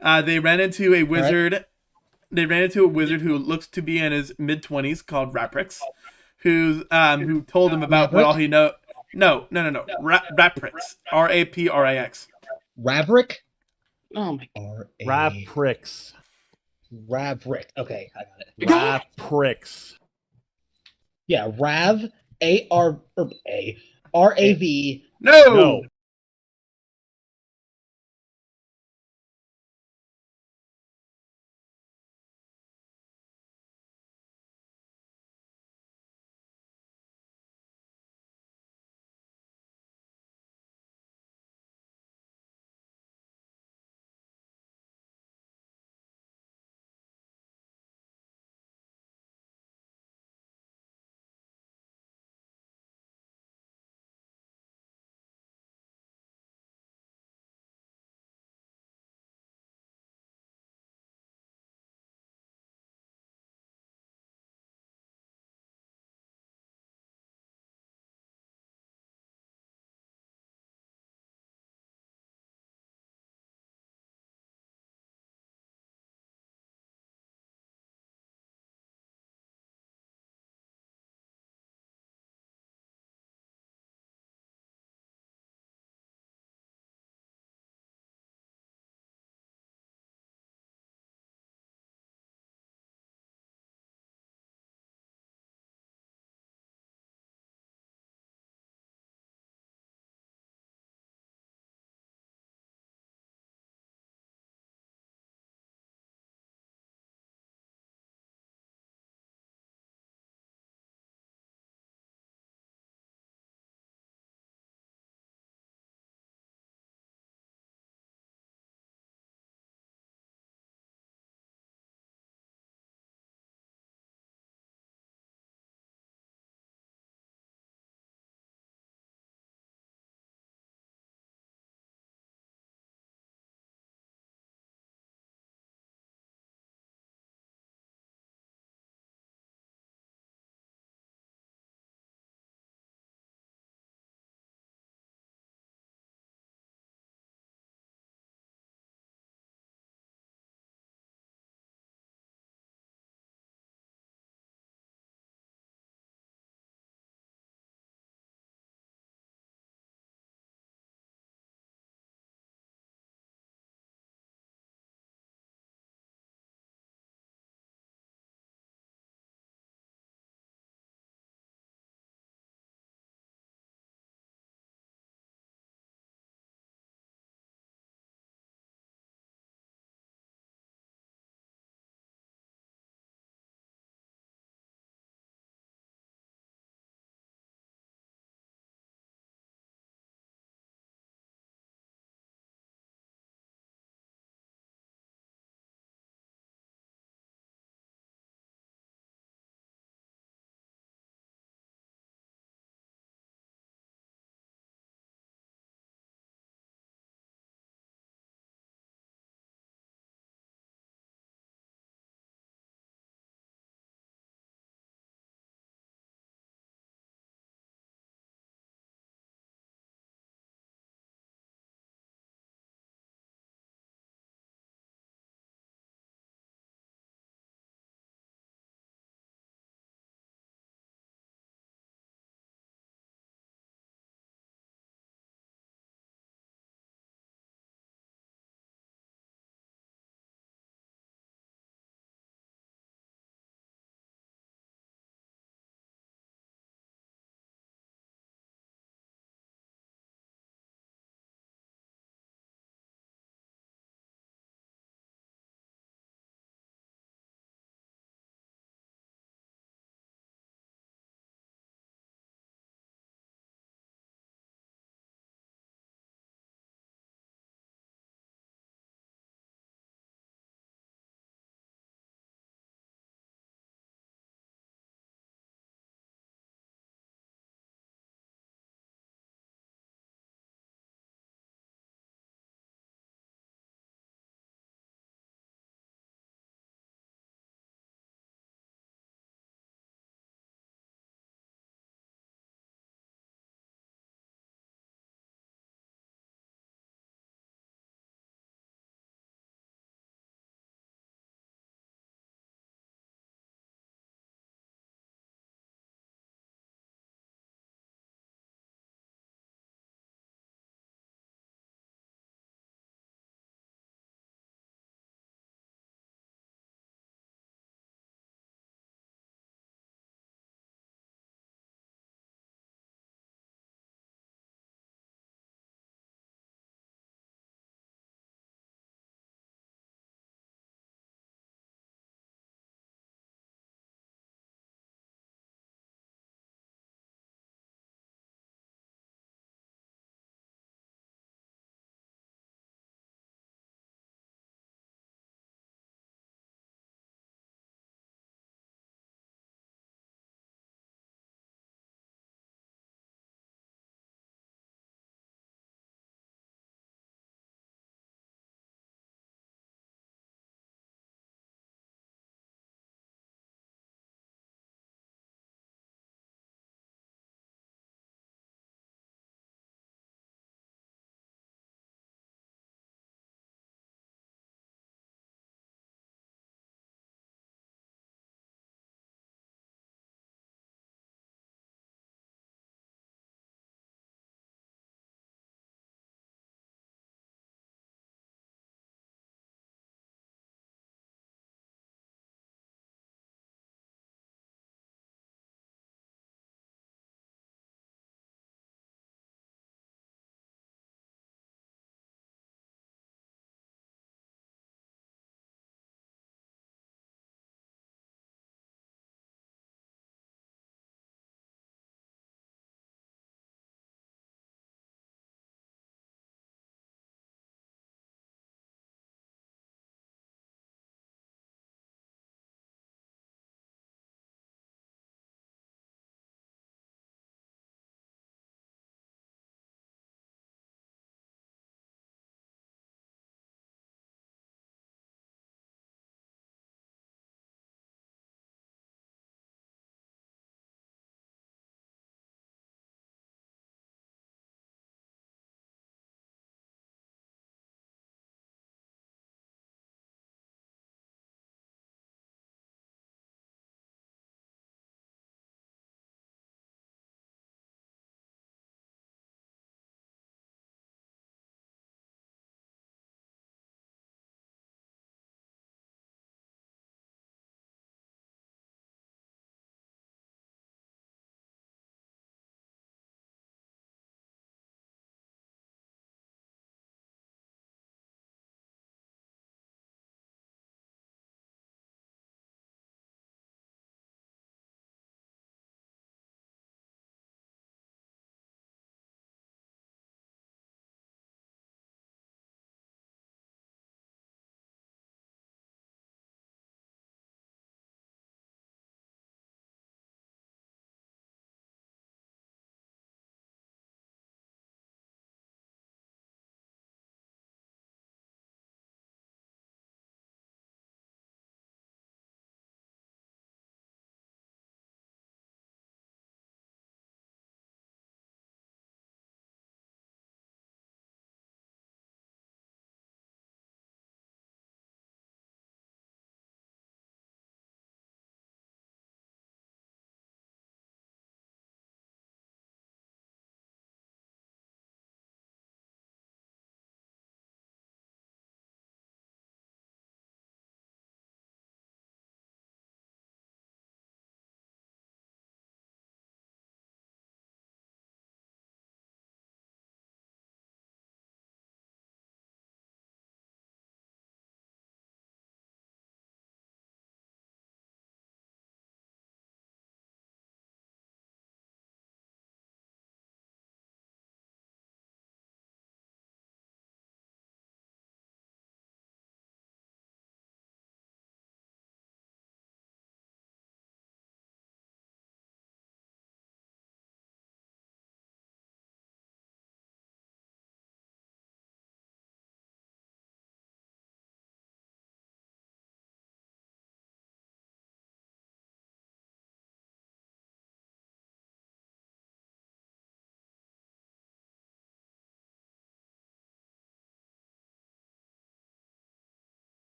They ran into a wizard. They ran into a wizard who looks to be in his mid-20s called Raprix, who told him about what all he know. No. Raprix. Raprix. Ravrick? Oh my! Raprix. Ravrick. Okay, I got it. Raprix. Yeah, Rav A R A R A V. No. No.